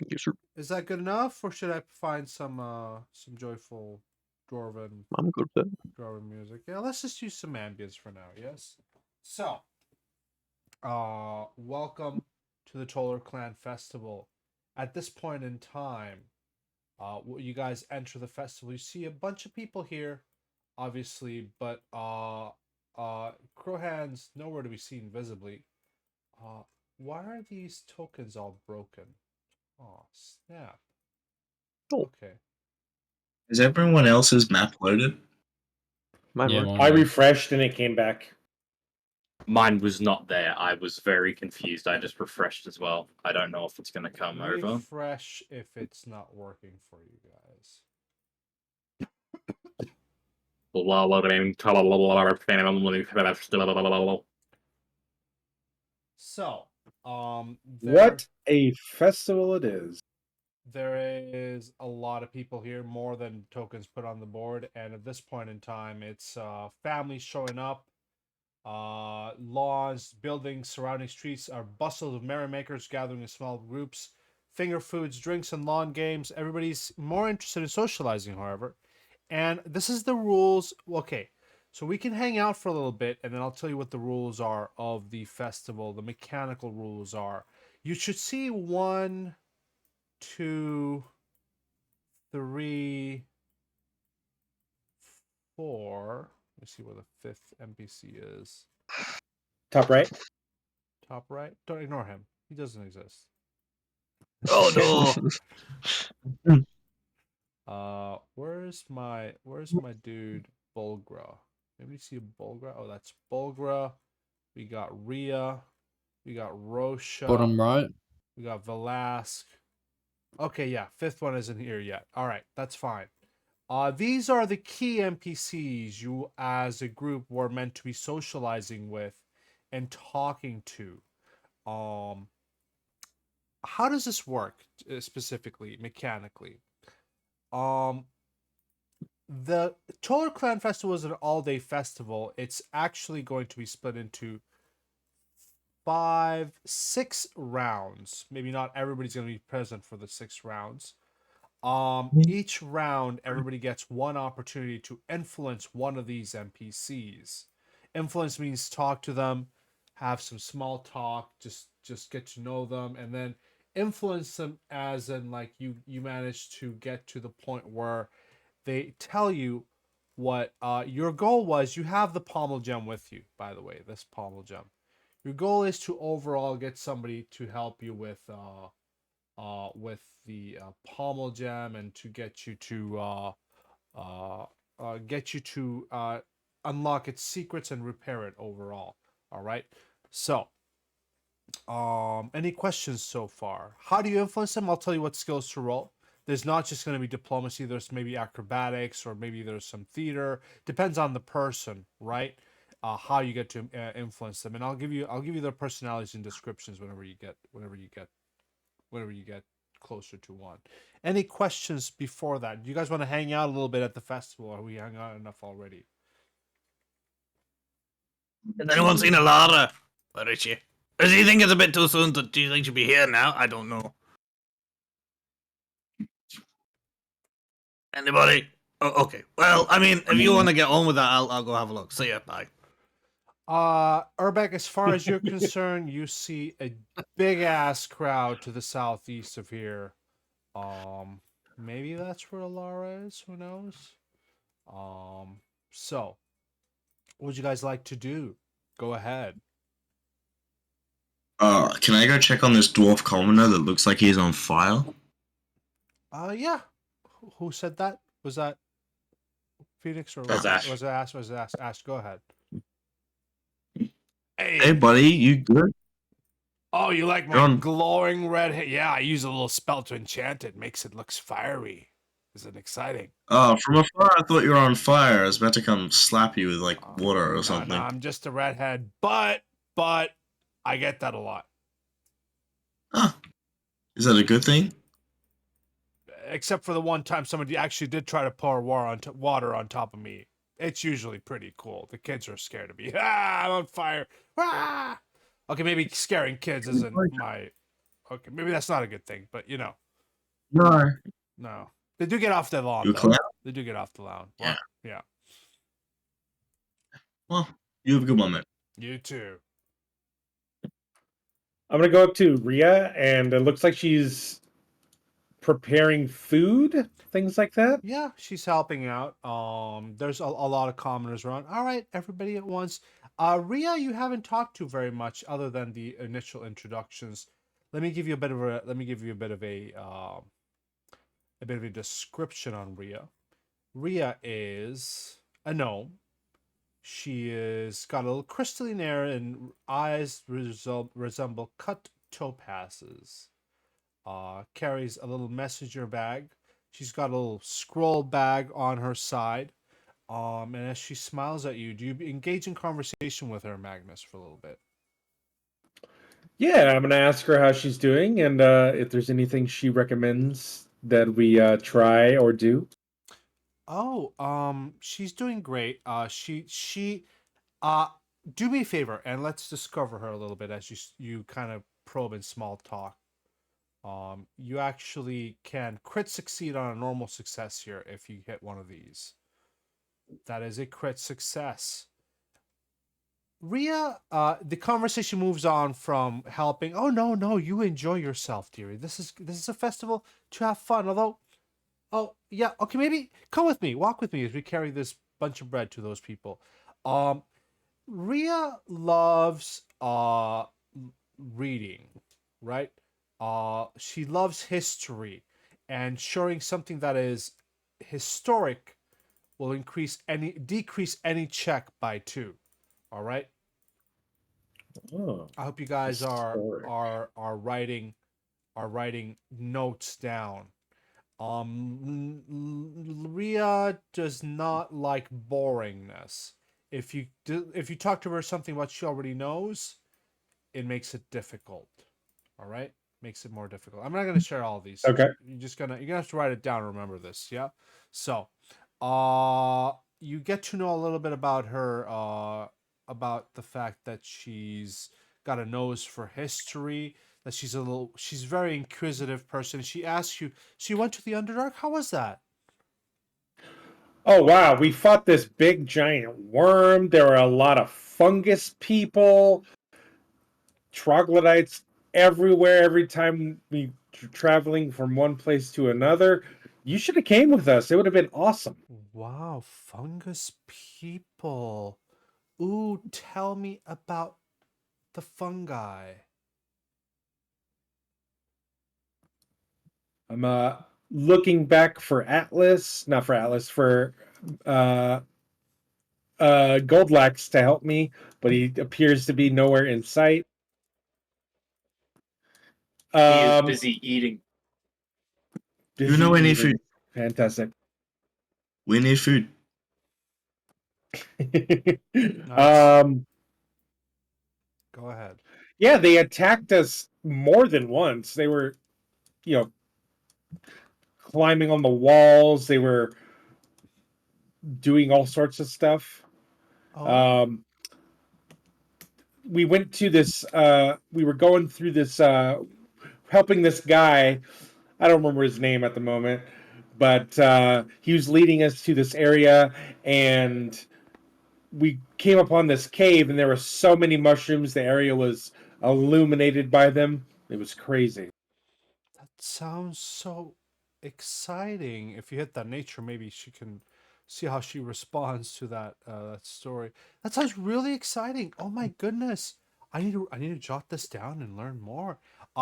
Yes, sir. Is that good enough, or should I find some joyful Dwarven I'm good with it. Dwarven music? Yeah, let's just use some ambience for now. Yes. So, welcome to the Tolorr Clan Festival. At this point in time, you guys enter the festival. You see a bunch of people here, obviously, but Crowhan's nowhere to be seen visibly. Why are these tokens all broken? Oh, snap. Oh. Okay. Is everyone else's map loaded? Mine Yeah, works. mine I works. refreshed and it came back. Mine was not there. I was very confused. I just refreshed as well. I don't know if it's gonna come over. Refresh if it's not working for you guys. So, What a festival it is. there is a lot of people here, more than tokens put on the board, and at this point in time, it's families showing up. Lawns, buildings, surrounding streets are bustled with merrymakers gathering in small groups. Finger foods, drinks, and lawn games. Everybody's more interested in socializing, however. And this is the rules. Okay, so we can hang out for a little bit, and then I'll tell you what the rules are of the festival. The mechanical rules are: you should see 1, 2, 3, 4. Let me see where the 5th NPC is. Top right. Top right. Don't ignore him. He doesn't exist. Oh no! Where's my dude Bulgra? Maybe you see Bulgra. Oh, that's Bulgra. We got Rhea. We got Rosha. Bottom right. We got Velasque. Okay, yeah, 5th one isn't here yet. All right, that's fine. These are the key NPCs you, as a group, were meant to be socializing with and talking to. Um, how does this work specifically, mechanically? Um, the Tolorr Clan Festival is an all-day festival. It's actually going to be split into 6 rounds. Maybe not everybody's going to be present for the 6 rounds. Each round, everybody gets one opportunity to influence one of these NPCs. Influence means talk to them, have some small talk, just get to know them, and then influence them as in like you manage to get to the point where they tell you what your goal was. You have the pommel gem with you, by the way, this pommel gem. Your goal is to overall get somebody to help you with the pommel gem and to get you to unlock its secrets and repair it overall. All right. So, any questions so far? How do you influence them? I'll tell you what skills to roll. There's not just going to be diplomacy. There's maybe acrobatics, or maybe there's some theater. Depends on the person, right? How you get to influence them, and I'll give you their personalities and descriptions whenever you get closer to one. Any questions before that? Do you guys want to hang out a little bit at the festival, or are we hung out enough already? Has anyone seen Alara? Where is she? Does he think it's a bit too soon? Do you think she'll be here now? I don't know. Anybody? Oh, okay. Well, I mean, if you want to get on with that, I'll go have a look. See ya. Bye. Urbeck, as far as you're concerned, you see a big ass crowd to the southeast of here. Maybe that's where Alara is. Who knows? So, what would you guys like to do? Go ahead. Can I go check on this dwarf commoner that looks like he's on fire? Yeah. Who said that? Was that Phoenix, or That's Ash. Was it Ash? Was it Ash? Ash, go ahead. Hey, buddy, you good? Oh, you like my John. glowing red hair? Yeah, I use a little spell to enchant it. Makes it looks fiery. Is it exciting? From afar, I thought you were on fire. I was about to come slap you with like water or No, something. I'm just a redhead, but I get that a lot. Huh. Is that a good thing? Except for the one time somebody actually did try to pour water on top of me. It's usually pretty cool. The kids are scared of me. Ah, I'm on fire. Ah! Okay, maybe scaring kids isn't my. Okay, maybe that's not a good thing, but no. They do get off the lawn, You a though. clown? They do get off the lawn. Yeah. What? Yeah. Well, you have a good one, mate. You too. I'm gonna go up to Ria, and it looks like she's preparing food, things like that. Yeah, she's helping out. There's a lot of commoners around. All right, everybody at once. Ria, you haven't talked to very much other than the initial introductions. Let me give you a bit of a description on Ria. Ria is a gnome. She is got a little crystalline hair and eyes resemble cut topazes. Carries a little messenger bag. She's got a little scroll bag on her side. And as she smiles at you, do you engage in conversation with her, Magnus, for a little bit? Yeah, I'm gonna ask her how she's doing, and if there's anything she recommends that we try or do. Oh, she's doing great. Do me a favor and let's discover her a little bit as you kind of probe in small talk. You actually can crit succeed on a normal success here if you hit one of these. That is a crit success. Ria, the conversation moves on from helping. Oh no, you enjoy yourself, dearie. This is a festival to have fun. Although, oh yeah, okay, maybe come with me, walk with me as we carry this bunch of bread to those people. Ria loves reading, right? She loves history, and showing something that is historic will decrease any check by 2. All right. Oh, I hope you guys are historic. are writing notes down. Ria does not like boringness. If you talk to her something what she already knows, it makes it difficult. All right, makes it more difficult. I'm not gonna share all of these. Okay. You're gonna have to write it down. And remember this, yeah. So, you get to know a little bit about her. About the fact that she's got a nose for history. That she's a very inquisitive person. She asks you. She went to the Underdark. How was that? Oh wow, we fought this big giant worm. There were a lot of fungus people, troglodytes everywhere every time we traveling from one place to another. You should have came with us. It would have been awesome. Wow, fungus people. Ooh, tell me about the fungi. I'm looking back for Atlas, not for Atlas, for uh Goldlax to help me, but he appears to be nowhere in sight. He is Um busy eating. Do you know busy any eating. food? Fantastic. We need food. Nice. um Go ahead. yeah, they attacked us more than once. They were, you know, climbing on the walls. They were doing all sorts of stuff. Oh, Um, we went to this. We were going through this, helping this guy. I don't remember his name at the moment, but he was leading us to this area, and we came upon this cave, and there were so many mushrooms. The area was illuminated by them. It was crazy. that sounds so exciting. If you hit that nature, maybe she can see how she responds to that story. That sounds really exciting. Oh my goodness. I need to jot this down and learn more.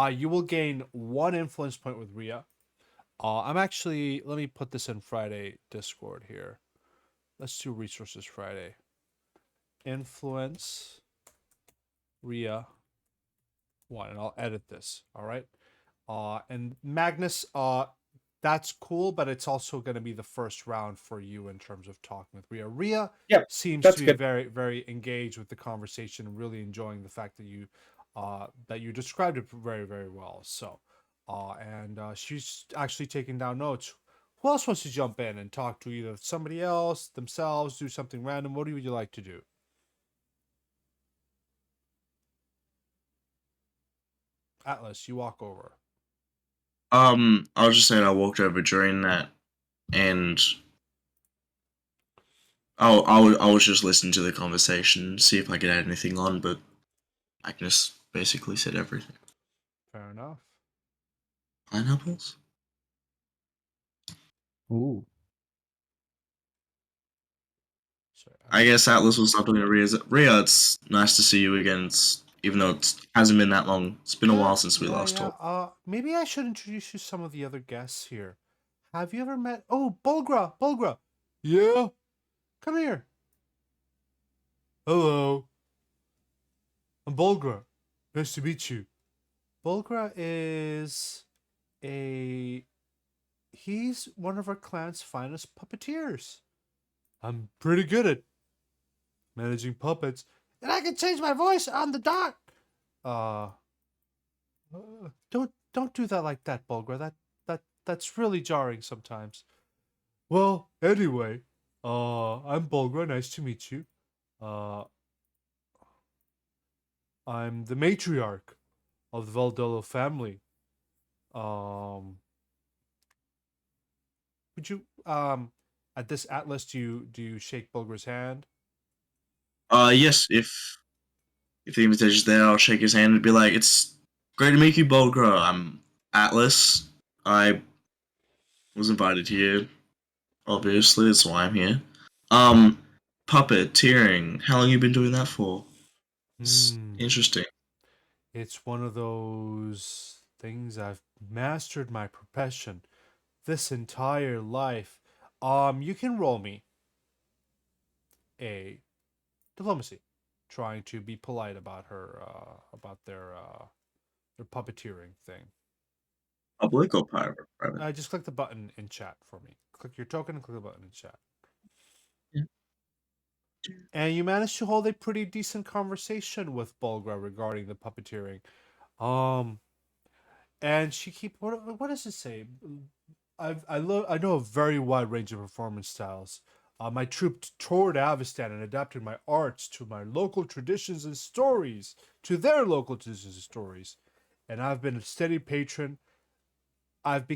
You will gain 1 influence point with Ria. I'm actually let me put this in Friday Discord here. Let's do resources Friday. Influence Ria 1, and I'll edit this. All right. And Magnus, that's cool, but it's also going to be the first round for you in terms of talking with Ria. Ria Yep, seems to that's be good. very, very engaged with the conversation, and really enjoying the fact that you described it very, very well. So, and she's actually taking down notes. Who else wants to jump in and talk to either somebody else, themselves, do something random? What would you like to do? Atlas, you walk over. I was just saying I walked over during that, and I was just listening to the conversation, see if I could add anything on, but Agnes basically said everything. Fair enough. Pineapples? Ooh. Sorry, I guess Atlas will stop talking to Ria. Ria, it's nice to see you again. Even though it hasn't been that long. It's been a while since we last Yeah. talked. Maybe I should introduce you to some of the other guests here. Have you ever met? Oh, Bulgra, Bulgra. Yeah. Come here. Hello. I'm Bulgra. Nice to meet you. Bulgra is a. He's one of our clan's finest puppeteers. I'm pretty good at managing puppets, and I can change my voice on the dot. Uh, don't do that like that, Bulgra. That's really jarring sometimes. Well, anyway, I'm Bulgra. Nice to meet you. Uh, I'm the matriarch of the Valdello family. Um, would you at this Atlas do you shake Bulgra's hand? Yes, if the invitation's there, I'll shake his hand and be like, "It's great to meet you, Bulgra. I'm Atlas. I was invited here. Obviously, that's why I'm here. Um, puppeteering. How long you been doing that for? It's Hmm. interesting. It's one of those things I've mastered my profession this entire life. You can roll me a diplomacy, trying to be polite about her, about their puppeteering thing. Public or private? Just click the button in chat for me. Click your token and click the button in chat. Yeah. And you managed to hold a pretty decent conversation with Bulgra regarding the puppeteering. And she what does it say? I know a very wide range of performance styles. I trooped toward Avestan and adapted my arts to my local traditions and stories, to their local traditions and stories. And I've been a steady patron. I've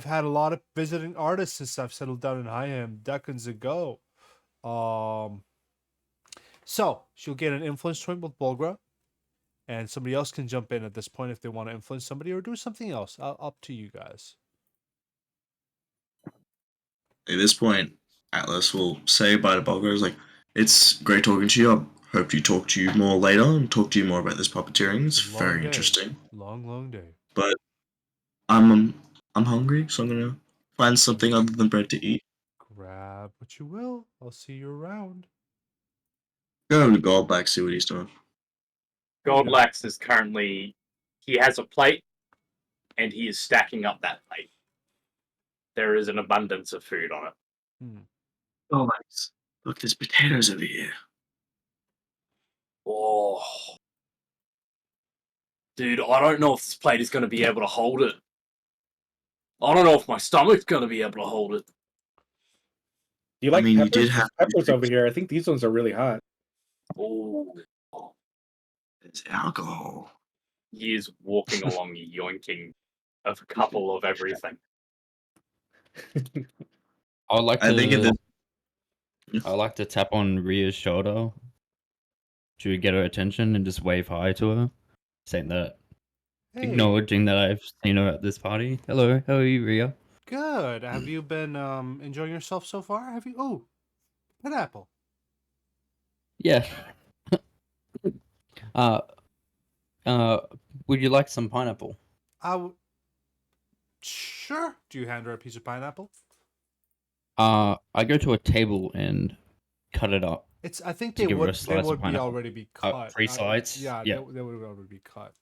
had a lot of visiting artists since I've settled down in Higham decades ago. So she'll get an influence point with Bulgra, and somebody else can jump in at this point if they want to influence somebody or do something else. Up to you guys. At this point, Atlas will say bye to Bulgar. It's like, it's great talking to you. I hope to talk to you more later and talk to you more about this puppeteering. It's Long very day. interesting. Long day. But I'm hungry, so I'm gonna find something other than bread to eat. Grab what you will. I'll see you around. Go over to Goldback, see what he's doing. Goldlax is currently, he has a plate, and he is stacking up that plate. There is an abundance of food on it. Goldback, look, there's potatoes over here. Oh. Dude, I don't know if this plate is going to be able to hold it. I don't know if my stomach's going to be able to hold it. Do you like mean, you peppers? did have There's peppers over here. I think these ones are really hot. Oh. There's alcohol. He is walking along, yoinking a couple of everything. I would like I think to. it. I would like to tap on Ria's shoulder to get her attention and just wave hi to her, saying that, Hey, acknowledging that I've seen her at this party. Hello, how are you, Ria? good. Have you been enjoying yourself so far? Have you? Oh, pineapple. Yeah. uh, would you like some pineapple? Sure. Do you hand her a piece of pineapple? I go to a table and cut it up. I think To they give her a would. They slice of would be pineapple. already be cut. 3 slices? Yeah, Yeah. they would already be cut.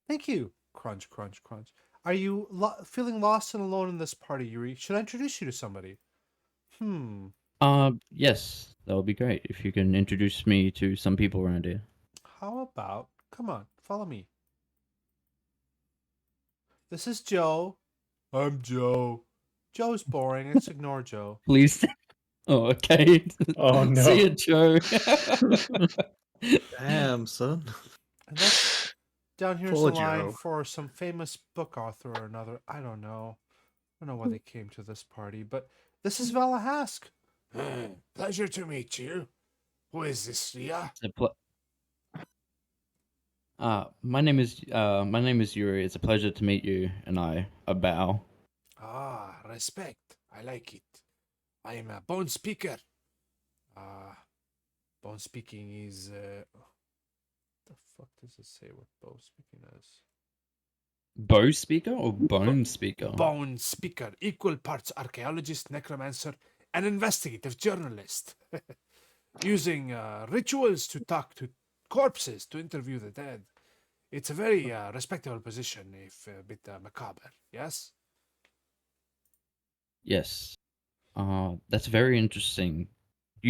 Thank you. Crunch, crunch, crunch. Are you feeling lost and alone in this party, Yuri? Should I introduce you to somebody? Yes, that would be great if you can introduce me to some people around here. How about? Come on, follow me. This is Joe. I'm Joe. Joe's boring. Let's ignore Joe. Please. Oh, okay. Oh, no. See you, Joe. Damn, son. And that's down here's Poor the line Joe. for some famous book author or another. I don't know. I don't know why they came to this party, but this is Vala Hask. Pleasure to meet you. Who is this, Ria? My name is Yuri. It's a pleasure to meet you, and I bow. Ah, respect. I like it. I am a bone speaker. Bone speaking is what the fuck does it say what bone speaking is? Bow speaker or bone speaker? Bone speaker, equal parts archaeologist, necromancer, and investigative journalist. Using rituals to talk to corpses, to interview the dead. It's a very respectable position, if a bit macabre, yes? Yes. That's very interesting.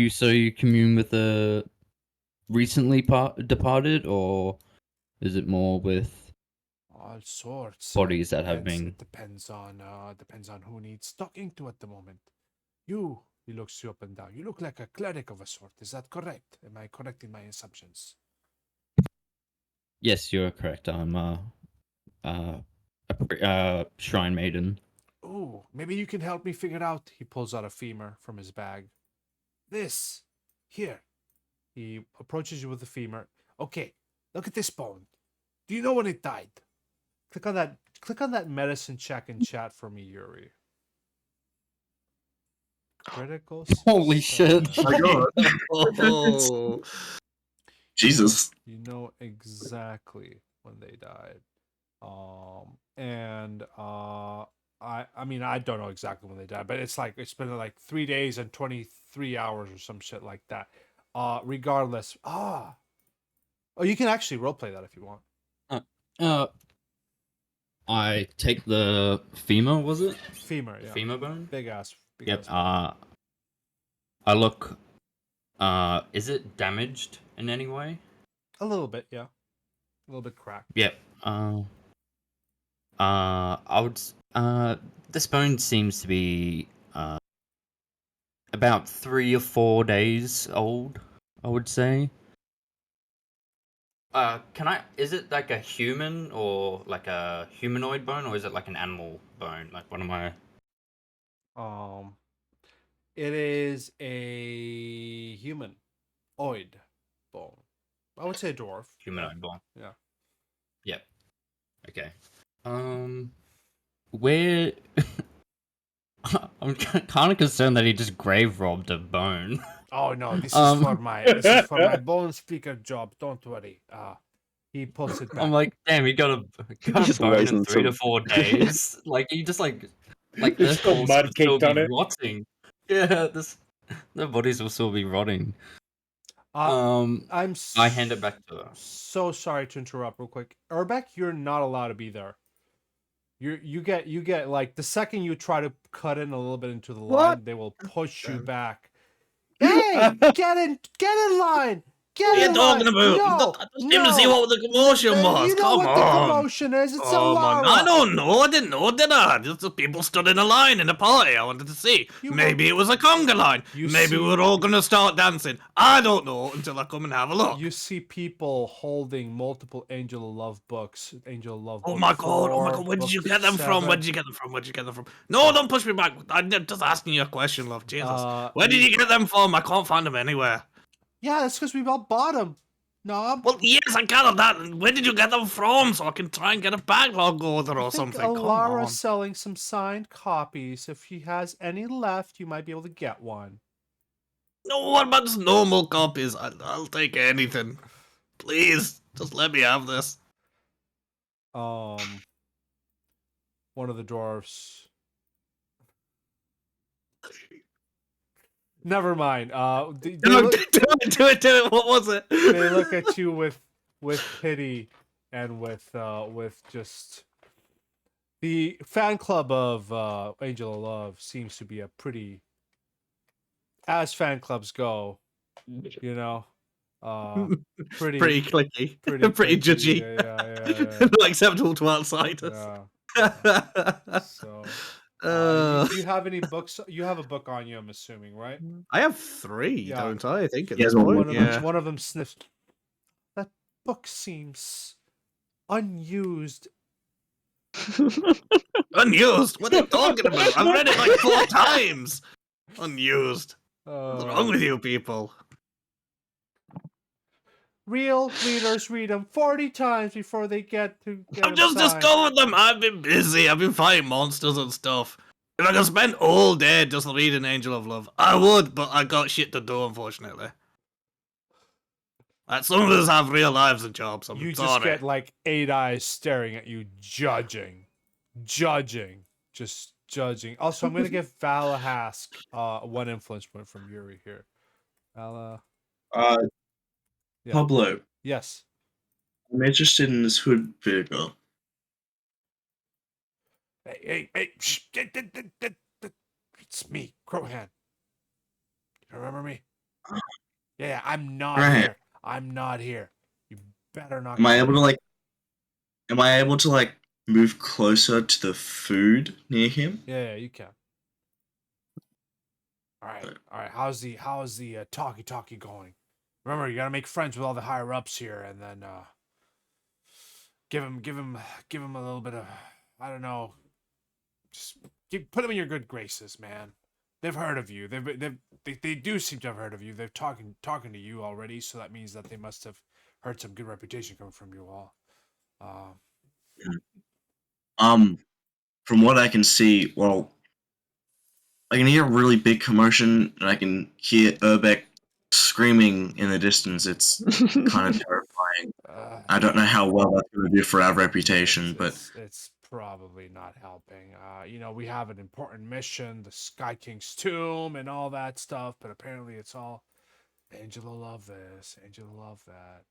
So you commune with the recently departed, or is it more with All sorts. bodies that have Depends- been? It depends on who needs talking to at the moment. He looks you up and down. You look like a cleric of a sort. Is that correct? Am I correct in my assumptions? Yes, you're correct. I'm a shrine maiden. Oh, maybe you can help me figure out. He pulls out a femur from his bag. This. Here. He approaches you with the femur. Okay, look at this bone. Do you know when it died? Click on that medicine check in chat for me, Yuri. Critical Holy success. shit! Oh my god. Oh. Jesus. You know exactly when they died. I mean I don't know exactly when they died, but it's been like 3 days and 23 hours or some shit like that. Regardless. Oh, you can actually roleplay that if you want. Uh, I take the femur, was it? Femur, yeah. Femur bone? Big ass. Big Yep. ass bone. I look. Is it damaged in any way? A little bit, yeah. A little bit cracked. Yep. I would. This bone seems to be about 3 or 4 days old. I would say. Can I? Is it like a human or like a humanoid bone, or is it like an animal bone? Like one of my Um, it is a humanoid bone. I would say a dwarf. humanoid bone. Yeah. Yep. Okay. Where? I'm kind of concerned that he just grave robbed a bone. Oh no, this Um, is for my bone speaker job. Don't worry. He pulls it back. I'm like, damn, he got a just bone lays in in 3 to some- 4 days. Like he just like the There's still corpse mud would still caked on be it. rotting. Yeah, the bodies will still be rotting. I'm I hand it back to her. so sorry to interrupt real quick. Urbeck, you're not allowed to be there. You get like the second you try to cut in a little bit into the line, What? they will push you back. Hey, get in line. Get What are you in talking line. about? No, I just came to see no. what the commotion was. You know Come what the on. commotion is? It's Oh my! I Tolorr. don't know. I didn't know, did I? Just the people stood in a line in a party. I wanted to see. You Maybe it was a conga line. You Maybe see- we're all gonna start dancing. I don't know until I come and have a look. You see people holding multiple Angel of Love books. Angel of Love. Oh book my god! Oh my 4, god! Where did you book get them from? 7. Where did you get them from? Where did you get them from? No, don't push me back. I'm just asking you a question, love. Jesus. Where did you get them from? I can't find them anywhere. Yeah, that's because we all bought them. No, Well, yes, I got that. Where did you get them from? So I can try and get a backlog order I or think something. Come Alara's on. selling some signed copies. If she has any left, you might be able to get one. No, what about just normal copies? I'll take anything. Please, just let me have this. One of the dwarfs. Never mind. They No, look, do it. What was it? they look at you with pity and with just the fan club of Angel of Love seems to be a pretty, as fan clubs go, you know, pretty Pretty clicky. pretty Pretty clicky, judgy. yeah. Not acceptable to outsiders. So, Uh, do you have any books? You have a book on you, I'm assuming, right? I have 3, Yeah. don't I? I think at He this has point. One of them sniffs. That book seems unused. Unused? What are you talking about? I've read it like 4 times. Unused. What's wrong with you people? Real readers read them 40 times before they get to get I've them just signed. discovered them. I've been busy. I've been fighting monsters and stuff. If I could spend all day just reading Angel of Love, I would, but I got shit to do, unfortunately. Some of us have real lives and jobs. I'm You sorry. just get like 8 eyes staring at you, judging, just judging. Also, I'm gonna give Vala Hask 1 influence point from Yuri here. Vala, Yeah. Pablo, yes. I'm interested in this hood vehicle. Hey, shh, it's me, Crowhand. You remember me? Yeah, I'm not Right. here. I'm not here. You better not. Am I call able me. to move closer to the food near him? Yeah, you can. All right. How's the talkie going? Remember, you gotta make friends with all the higher ups here, and then give him a little bit of, I don't know. Just put him in your good graces, man. They've heard of you. They do seem to have heard of you. They're talking to you already, so that means that they must have heard some good reputation coming from you all. From what I can see, well, I can hear a really big commotion, and I can hear Urbeck screaming in the distance. It's kind of terrifying. I don't know how well that's going to do for our reputation, but It's probably not helping. We have an important mission, the Sky King's tomb, and all that stuff. But apparently, it's all Angela love this, Angela love that.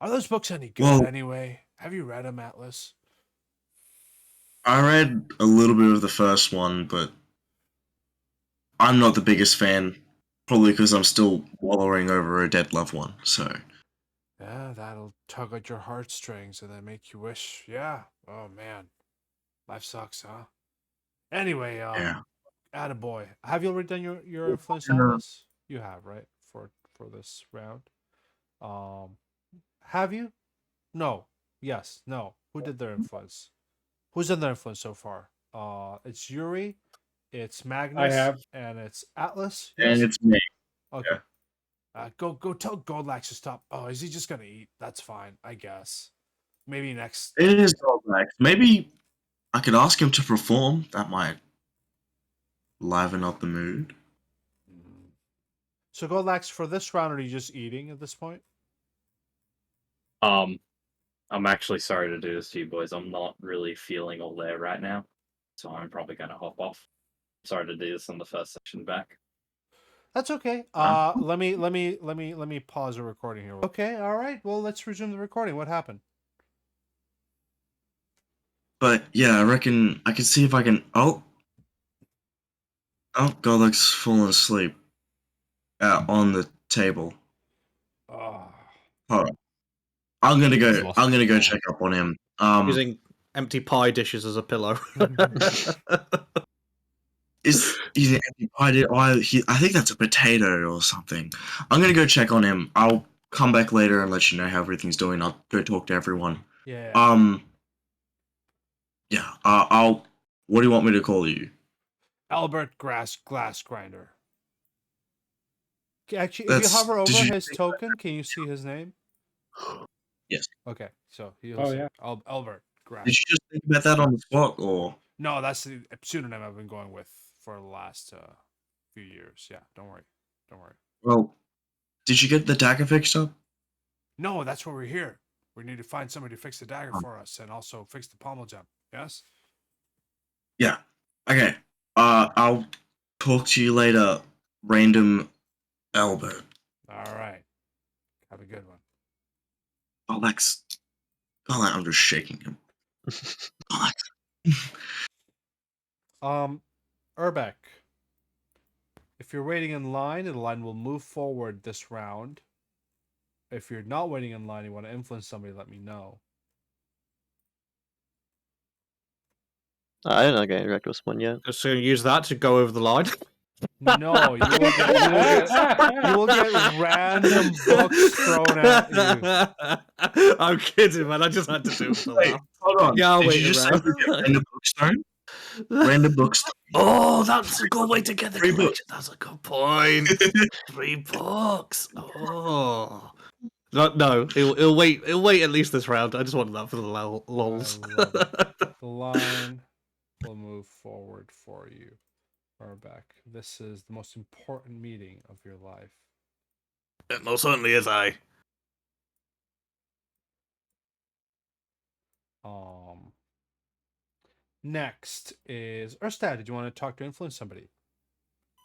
Are those books any good Well- anyway? Have you read them, Atlas? I read a little bit of the first one, but I'm not the biggest fan. Probably because I'm still wallowing over a dead loved one. So Yeah, that'll tug at your heartstrings and then make you wish. Yeah. Oh man, life sucks, huh? Anyway, yeah. attaboy. Have you already done your influence Yeah. atlas? You have, right? For this round. Um, have you? No. Yes. No. Who did their influence? Who's done their influence so far? It's Yuri, it's I Magnus, have. and it's Atlas. And Yes. it's me. Okay. Go tell Goldlax to stop. Oh, is he just gonna eat? That's fine, I guess. Maybe next. It is Goldlax. Maybe I could ask him to perform. That might liven up the mood. So Goldlax, for this round, are you just eating at this point? I'm actually sorry to do this to you boys. I'm not really feeling all there right now, so I'm probably gonna hop off. Sorry to do this on the first session back. That's okay. Let me pause the recording here. Okay, all right. Well, let's resume the recording. What happened? But yeah, I reckon I can see if I can. Goldlax fallen asleep on the table. Oh, Hold on. I'm gonna He's go. lost I'm gonna go control. check up on him. Using empty pie dishes as a pillow. Is he empty pie? I think that's a potato or something. I'm gonna go check on him. I'll come back later and let you know how everything's doing. I'll go talk to everyone. yeah. Yeah. I'll. What do you want me to call you? Albert Glass Grinder. Actually, if you That's. hover Did over you? his token, can you see his name? Yes. Okay, so he'll Oh, say yeah. Albert Did Grass. you just think about that on the spot, or? No, that's the pseudonym I've been going with for the last few years. Yeah, don't worry. Don't worry. Well, did you get the dagger fixed up? No, that's why we're here. We need to find somebody to fix the dagger Um, for us and also fix the pommel gem. Yes? Yeah. Okay. I'll talk to you later, random Albert. All right. Have a good one. Goldlax. Goldlax, I'm just shaking him. Goldlax. Urbeck. If you're waiting in line, the line will move forward this round. If you're not waiting in line, you want to influence somebody, let me know. I didn't get interact with one yet. Just gonna use that to go over the line. No, you will get random books thrown at you. I'm kidding, man. I just had to do it for Wait, that. hold on. Yeah, I'll Did wait you just say around. we get random bookstone? Random bookstone. Oh, that's a good way to get the 3 books. collection. That's a good point. 3 books. Oh. No, it'll wait. It'll wait at least this round. I just wanted that for the lols. I love it. The line will move forward for you, Urbeck. This is the most important meeting of your life. It most certainly is. Next is Erstad. Did you want to talk to influence somebody?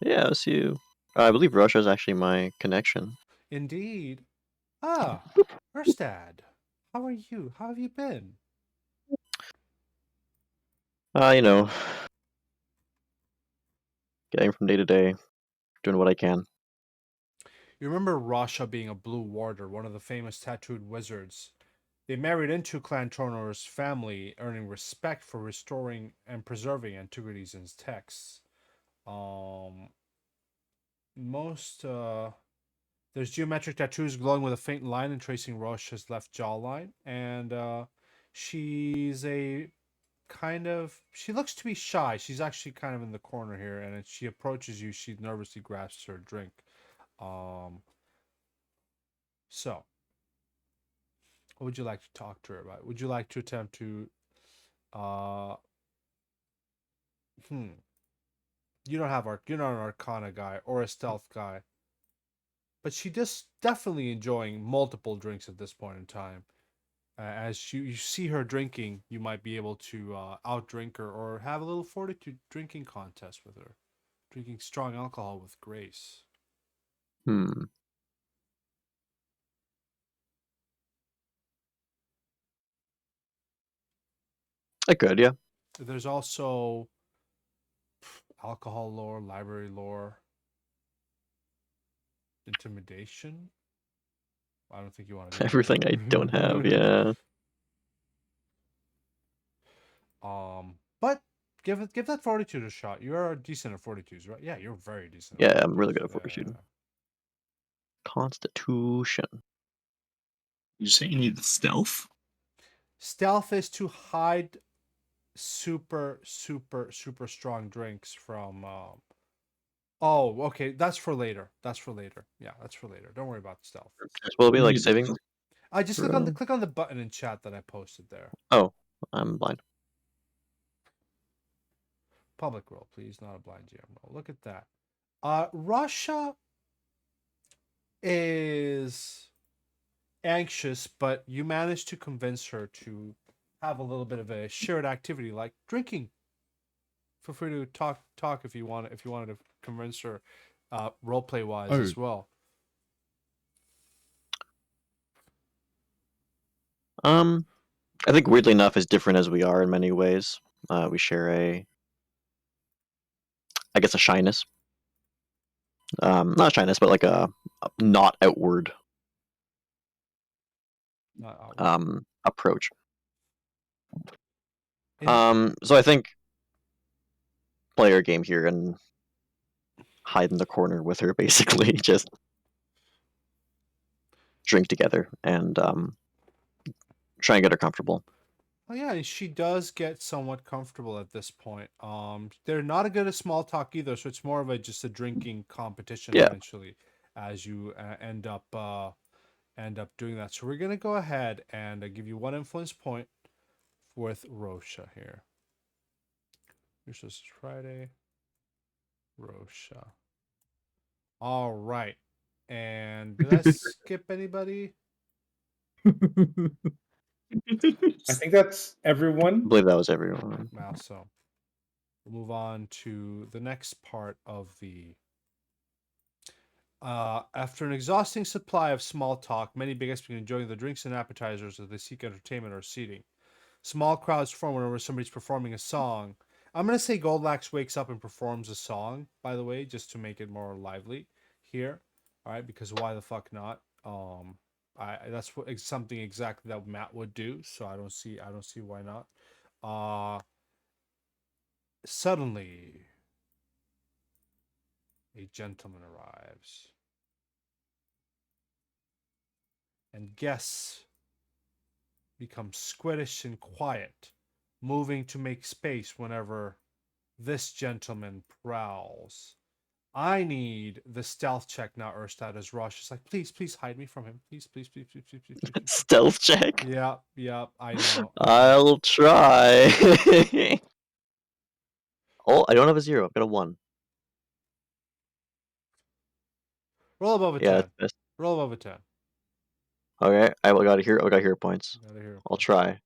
Yeah, it's you. I believe Russia is actually my connection. Indeed. Ah, Erstad. How are you? How have you been? You know, getting from day to day, doing what I can. You remember Rasha being a blue warder, one of the famous tattooed wizards. They married into Clan Tornor's family, earning respect for restoring and preserving antiquities and texts. Most there's geometric tattoos glowing with a faint line and tracing Roche's left jawline, and she's a she looks to be shy. She's actually kind of in the corner here, and as she approaches you, she nervously grasps her drink. So what would you like to talk to her about? Would you like to attempt to uh you don't have you're not an arcana guy or a stealth guy, but she just definitely enjoying multiple drinks at this point in time. As you see her drinking, you might be able to outdrink her or have a little fortitude drinking contest with her, drinking strong alcohol with grace. I could, yeah. There's also alcohol lore, library lore, intimidation. I don't think you want to do Everything I don't have, yeah. But give that fortitude a shot. You're decent at fortitudes, right? Yeah, you're very decent. Yeah, At I'm really good at fortitudes. fortitude. Constitution. You say you need stealth? Stealth is to hide super strong drinks from. Oh, okay. That's for later. Yeah, that's for later. Don't worry about stealth. Will it be like saving? I just click on the button in chat that I posted there. Oh, I'm blind. Public roll, please, not a blind GM roll. Look at that. Russia is anxious, but you managed to convince her to have a little bit of a shared activity like drinking. Feel free to talk if you want. If you wanted to convince her, role play wise as well. I think weirdly enough, as different as we are in many ways, we share I guess, a shyness. Not shyness, but like a not outward approach. So I think play our game here and hide in the corner with her, basically, just drink together and try and get her comfortable. Oh yeah, she does get somewhat comfortable at this point. They're not good at small talk either, so it's more of just a drinking competition eventually, as you end up doing that. So we're gonna go ahead and give you one influence point with Rosha here. This is Friday. Rosha. All right, and did I skip anybody? I think that's everyone. I believe that was everyone. Wow, so we'll move on to the next part of the. After an exhausting supply of small talk, many beggars begin enjoying the drinks and appetizers as they seek entertainment or seating. Small crowds form whenever somebody's performing a song. I'm going to say Goldlax wakes up and performs a song, by the way, just to make it more lively here. All right, because why the fuck not? That's something exactly that Matt would do, so I don't see why not. Suddenly, a gentleman arrives. And guests become squiddish and quiet, moving to make space whenever this gentleman prowls. I need the stealth check now, Erstad, as Rush is like, please hide me from him. Please. Stealth check? Yeah, I know. I'll try. Oh, I don't have a 0. I've got a 1. Roll above a 10. Roll above a 10. Okay, I got hero points. I'll try.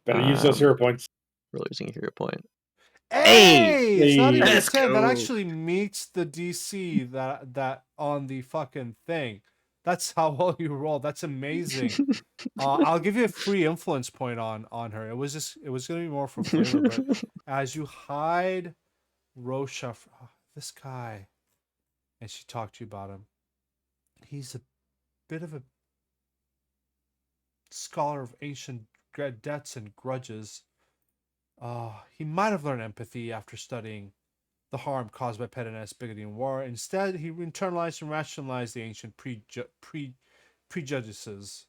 Better use those hero points. We're losing a hero point. Hey! It's not even a Let's 10. That go. actually meets the DC that on the fucking thing. That's how well you roll. That's amazing. I'll give you a free influence point on her. It was gonna be more for flavor, but as you hide Rosha, this guy, and she talked to you about him. He's a bit of a scholar of ancient debts and grudges. He might have learned empathy after studying the harm caused by pettiness, bigotry, and war. Instead, he internalized and rationalized the ancient prejudices.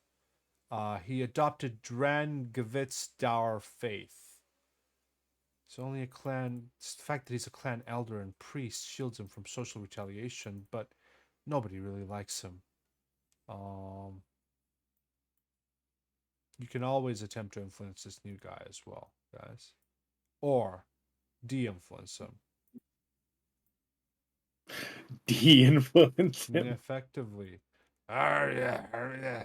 He adopted Drangavit's dour faith. It's only a clan. It's the fact that he's a clan elder and priest shields him from social retaliation, but nobody really likes him. You can always attempt to influence this new guy as well, guys, or de-influence him. De-influence him. Effectively. Yeah.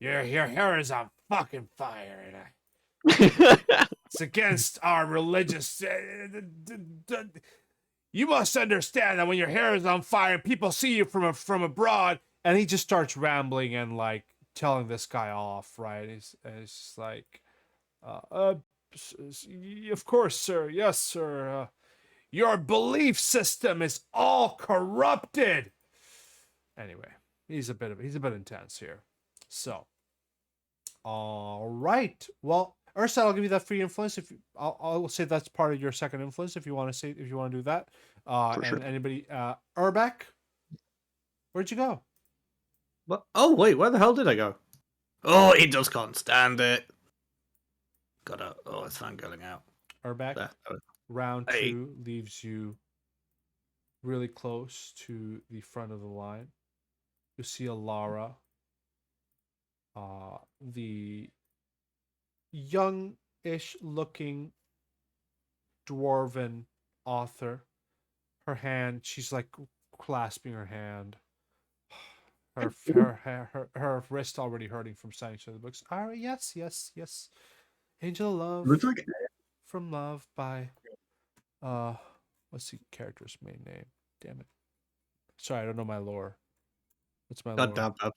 Your hair is on fucking fire, and it's against our religious. You must understand that when your hair is on fire, people see you from abroad, and he just starts rambling and like telling this guy off, right? It's just like, Of course, sir. Yes, sir. Your belief system is all corrupted. Anyway, he's a bit intense here. So, all right. Well, Ursat, I'll give you that free influence. If I'll say that's part of your second influence if you want to do that. For And sure. anybody, Urbeck, where'd you go? What? Oh wait, where the hell did I go? Oh, he just can't stand it. Gotta. Oh, it's fangirling out. Urbeck, There. round Hey. 2 leaves you really close to the front of the line. You see Alara, the young-ish looking dwarven author. She's like clasping her hand. Her wrist already hurting from signing each other books. Yes. Angel of Love. Looks like From Love by what's the character's main name? Damn it. Sorry, I don't know my lore. What's my God lore? damn that.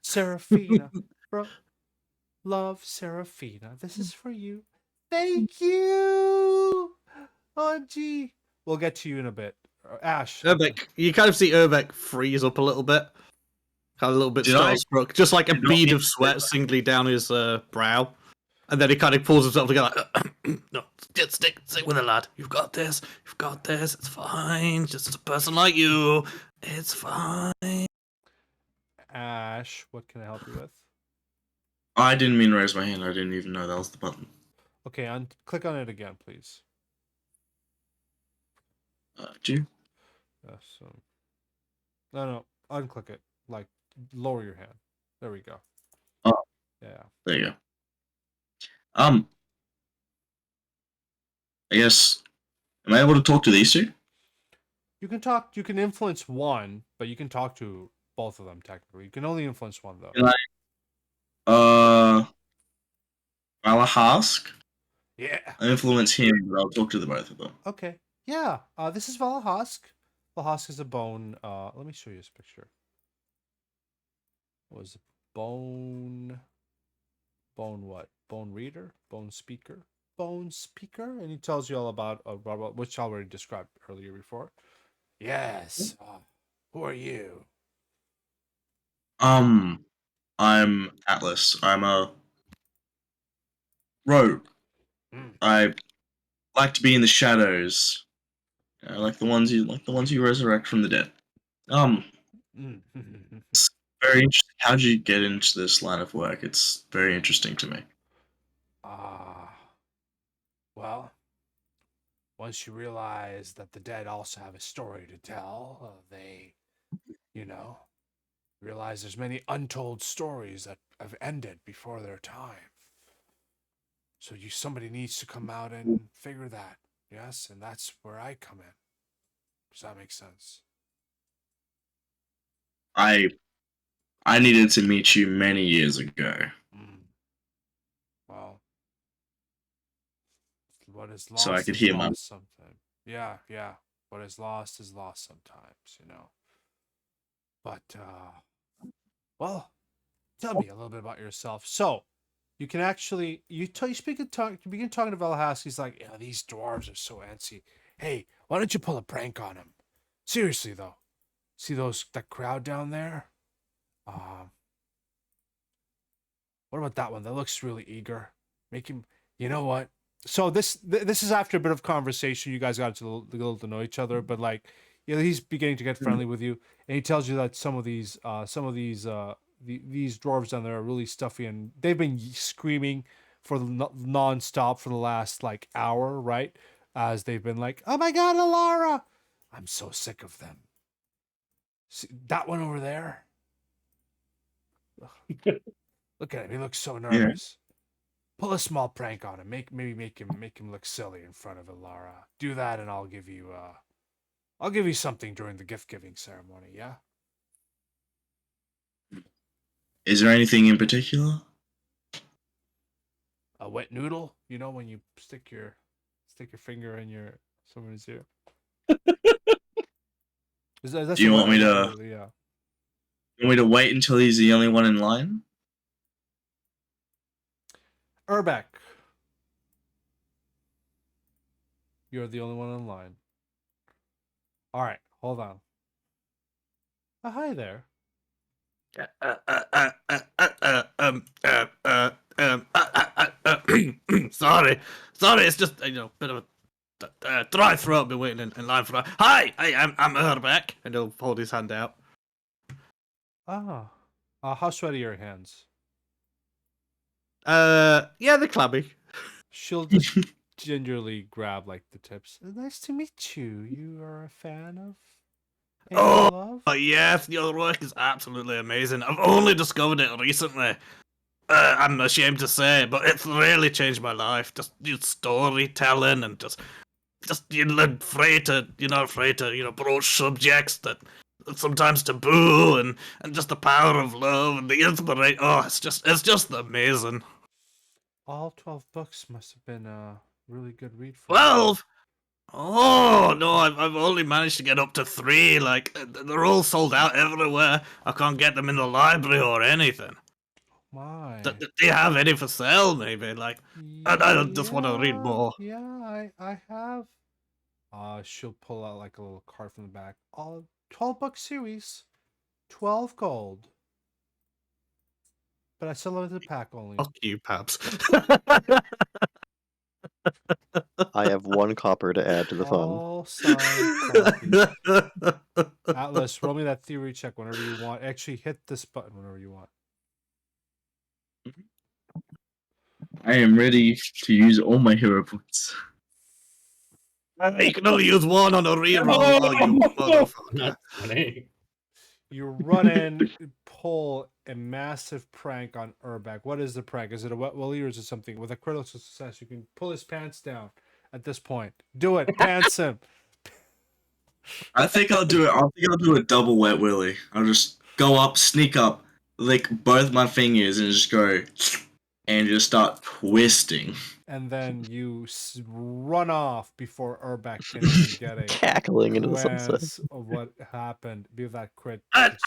Seraphina. Bro. Love, Seraphina. This is for you. Thank you. OMG. We'll get to you in a bit. Ash. Urbeck, you kind of see Urbeck freeze up a little bit. Kind of a little bit Did I- starstruck. Just like a did not bead need of to say sweat that. singly down his brow. And then he kind of pulls himself together. Like, no, just stick with it, lad. You've got this. It's fine. Just a person like you. It's fine. Ash, what can I help you with? I didn't mean to raise my hand. I didn't even know that was the button. Okay, click on it again, please. Do you? Yes. No, unclick it. Like, lower your hand. There we go. Oh. Yeah. There you go. I guess. Am I able to talk to these two? You can influence one, but you can talk to both of them technically. You can only influence one though. Can Valahask? Yeah. I influence him, but I'll talk to the both of them. Okay. Yeah. This is Valahask. Valahask is a bone. Let me show you this picture. Was it bone what? Bone reader? Bone speaker? Bone speaker? And he tells you all about which I already described earlier before. Yes. Who are you? I'm Atlas. I'm a rogue. Mm. I like to be in the shadows. I like the ones you resurrect from the dead. Mm. It's very interesting. How'd you get into this line of work? It's very interesting to me. Well, once you realize that the dead also have a story to tell, they, realize there's many untold stories that have ended before their time. So somebody needs to come out and figure that. Yes, and that's where I come in. Does that make sense? I needed to meet you many years ago. Well, what is So I lost could is hear my- lost sometimes. Yeah. What is lost sometimes, But, well, tell me a little bit about yourself. So, you can actually, you begin talking to Valahask. He's like, yeah, these dwarves are so antsy. Hey, why don't you pull a prank on him? Seriously, though. See that crowd down there? What about that one? That looks really eager. Make him, you know what? So this is after a bit of conversation. You guys got to little to know each other, but like, he's beginning to get friendly with you, and he tells you that some of these these dwarves down there are really stuffy, and they've been screaming for non-stop for the last like hour, right? As they've been like, "Oh my God, Alara! I'm so sick of them." See, that one over there. Look at him. He looks so nervous. Pull a small prank on him. Maybe make him look silly in front of Alara. Do that, and I'll give you something during the gift giving ceremony. Yeah. Is there anything in particular? A wet noodle. You know when you stick your finger in someone's ear. Do you want me to? Yeah. You want me to wait until he's the only one in line? Urbeck, You're the only one in line. All right, hold on. Hi there. Sorry, it's just bit of a dry throat. Been waiting in line for. Hi, I'm Urbeck, and he'll hold his hand out. Ah, how sweaty are your hands? Yeah, they're clammy. She'll just gingerly grab like the tips. Nice to meet you. You are a fan of Painting Love? Yes, your work is absolutely amazing. I've only discovered it recently. I'm ashamed to say, but it's really changed my life. Just your storytelling and just you're afraid to, you're not afraid to, broach subjects that sometimes taboo, and just the power of love and the inspiration. Oh, it's just amazing. All 12 books must have been a really good read for you. 12. Oh no, I've only managed to get up to 3. Like they're all sold out everywhere. I can't get them in the library or anything. My. Do you have any for sale? Maybe like I just want to read more. Yeah, I have. She'll pull out like a little card from the back. All 12 book series, 12 gold. But I still limited the pack only. Fuck you, Paps. I have 1 copper to add to the fund. All signed copies. Atlas, roll me that theory check whenever you want. Actually, hit this button whenever you want. I am ready to use all my hero points. You can only use 1 on a reroll. Oh, you motherfucker. That's funny. You run in, pull a massive prank on Urbeck. What is the prank? Is it a wet willy or is it something? With a critical success, you can pull his pants down at this point. Do it. Pants him. I think I'll do it. I think I'll do a double wet willy. I'll just go up, sneak up, lick both my fingers, and just go, and just start twisting. And then you run off before Urbeck can even get a Cackling into the sunset. glance of what happened. Be that crit. What?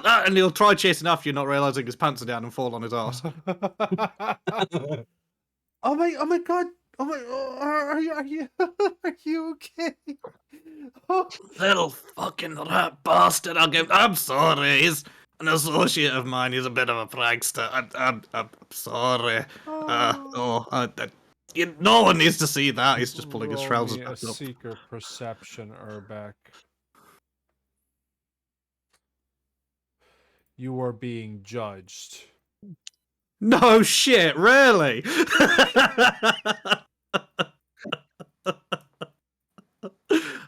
And he'll try chasing after you, not realizing his pants are down and fall on his ass. Oh my god! Oh my! Are you okay? Oh. Little fucking rat bastard! I'm sorry. He's an associate of mine. He's a bit of a prankster. I'm sorry. No one needs to see that. He's just pulling his Roll trousers me back a up. seeker perception, Urbeck. You are being judged. No shit, really?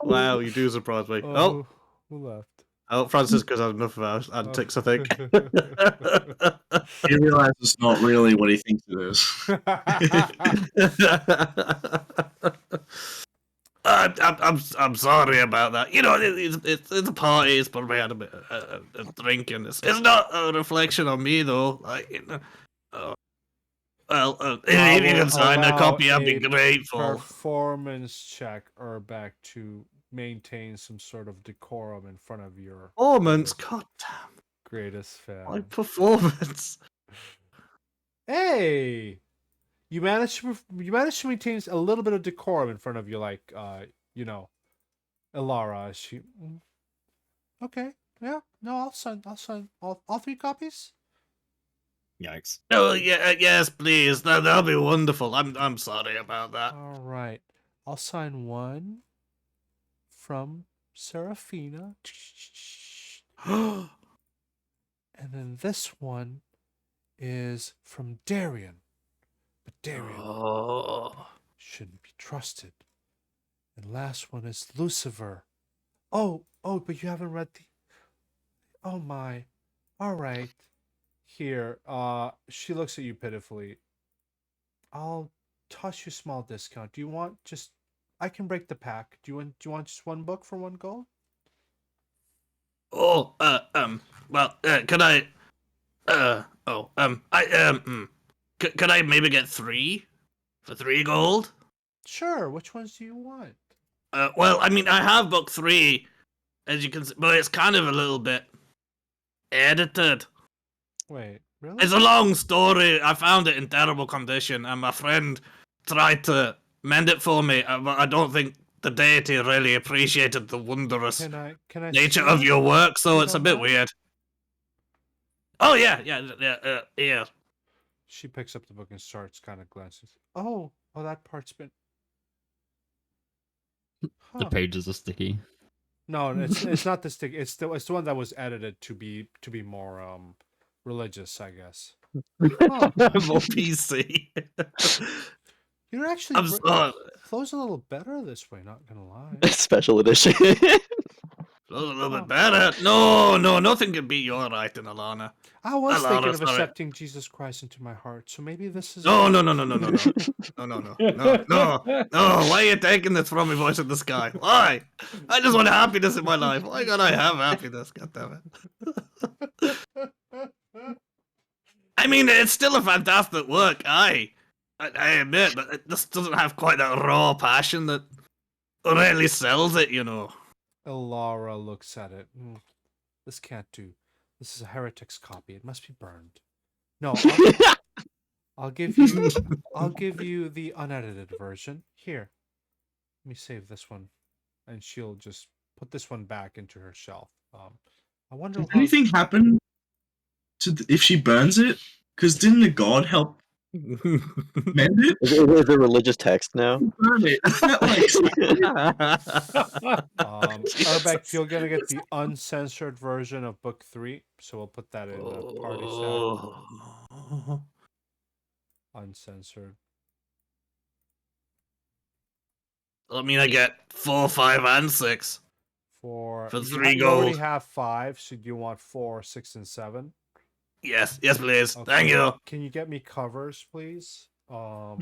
Wow, you do surprise me. Oh, who left? Francisco's had enough of our antics, I think. He realizes it's not really what he thinks it is. I'm sorry about that. It's a party. It's probably had a bit of drinking. It's not a reflection on me though. Like, if you can sign a copy, I'd be grateful. Performance check, Urbeck, to maintain some sort of decorum in front of your Performance, goddamn, greatest fan. my performance. Hey, you managed to maintain a little bit of decorum in front of your Ilara. She okay? Yeah, no, I'll sign all 3 copies. Yikes. Oh yeah, yes, please. That'll be wonderful. I'm sorry about that. All right, I'll sign 1 from Serafina, and then this one is from Darian, but Darian shouldn't be trusted. And last one is Lucifer. Oh, but you haven't read the. Oh my. All right. Here, she looks at you pitifully. I'll toss you a small discount. Do you want just? I can break the pack. Do you want just 1 book for 1 gold? Well, could I? Could I maybe get 3 for 3 gold? Sure. Which ones do you want? Well, I mean, I have book 3, as you can see, but it's kind of a little bit edited. Wait, really? It's a long story. I found it in terrible condition, and my friend tried to mend it for me. I don't think the deity really appreciated the wondrous Can I nature see of it, your work, so you it's a don't bit mind? weird. Oh yeah. She picks up the book and starts kind of glancing. Oh, that part's been. The Huh. pages are sticky. No, it's not the stick. It's the one that was edited to be more religious, I guess. Huh. More PC. You're actually I'm so flows a little better this way. Not gonna lie. Special edition. a little Huh. bit better. No, nothing can beat your writing, Alana. I was thinking Alana, of sorry. accepting Jesus Christ into my heart, so maybe this is. No. No, why are you taking this from me, voice in the sky? Why? I just want happiness in my life. Why can't I have happiness? God damn it. I mean, it's still a fantastic work, I admit, but it just doesn't have quite that raw passion that really sells it, you know. Laura looks at it. This can't do. This is a heretic's copy. It must be burned. No, I'll give you the unedited version. Here, let me save this one, and she'll just put this one back into her shelf. I wonder Does how. anything happen if she burns it? Because didn't the god help mend it? Is it a religious text now? Burn it. Urbeck, you're gonna get the uncensored version of book 3, so we'll put that in the party stack. Oh. Uncensored. I mean, I get 4, 5, and 6. For For you 3 you already gold. have 5, so do you want 4, 6, and 7? Yes, please. Okay. Thank you. Can you get me covers, please? Oh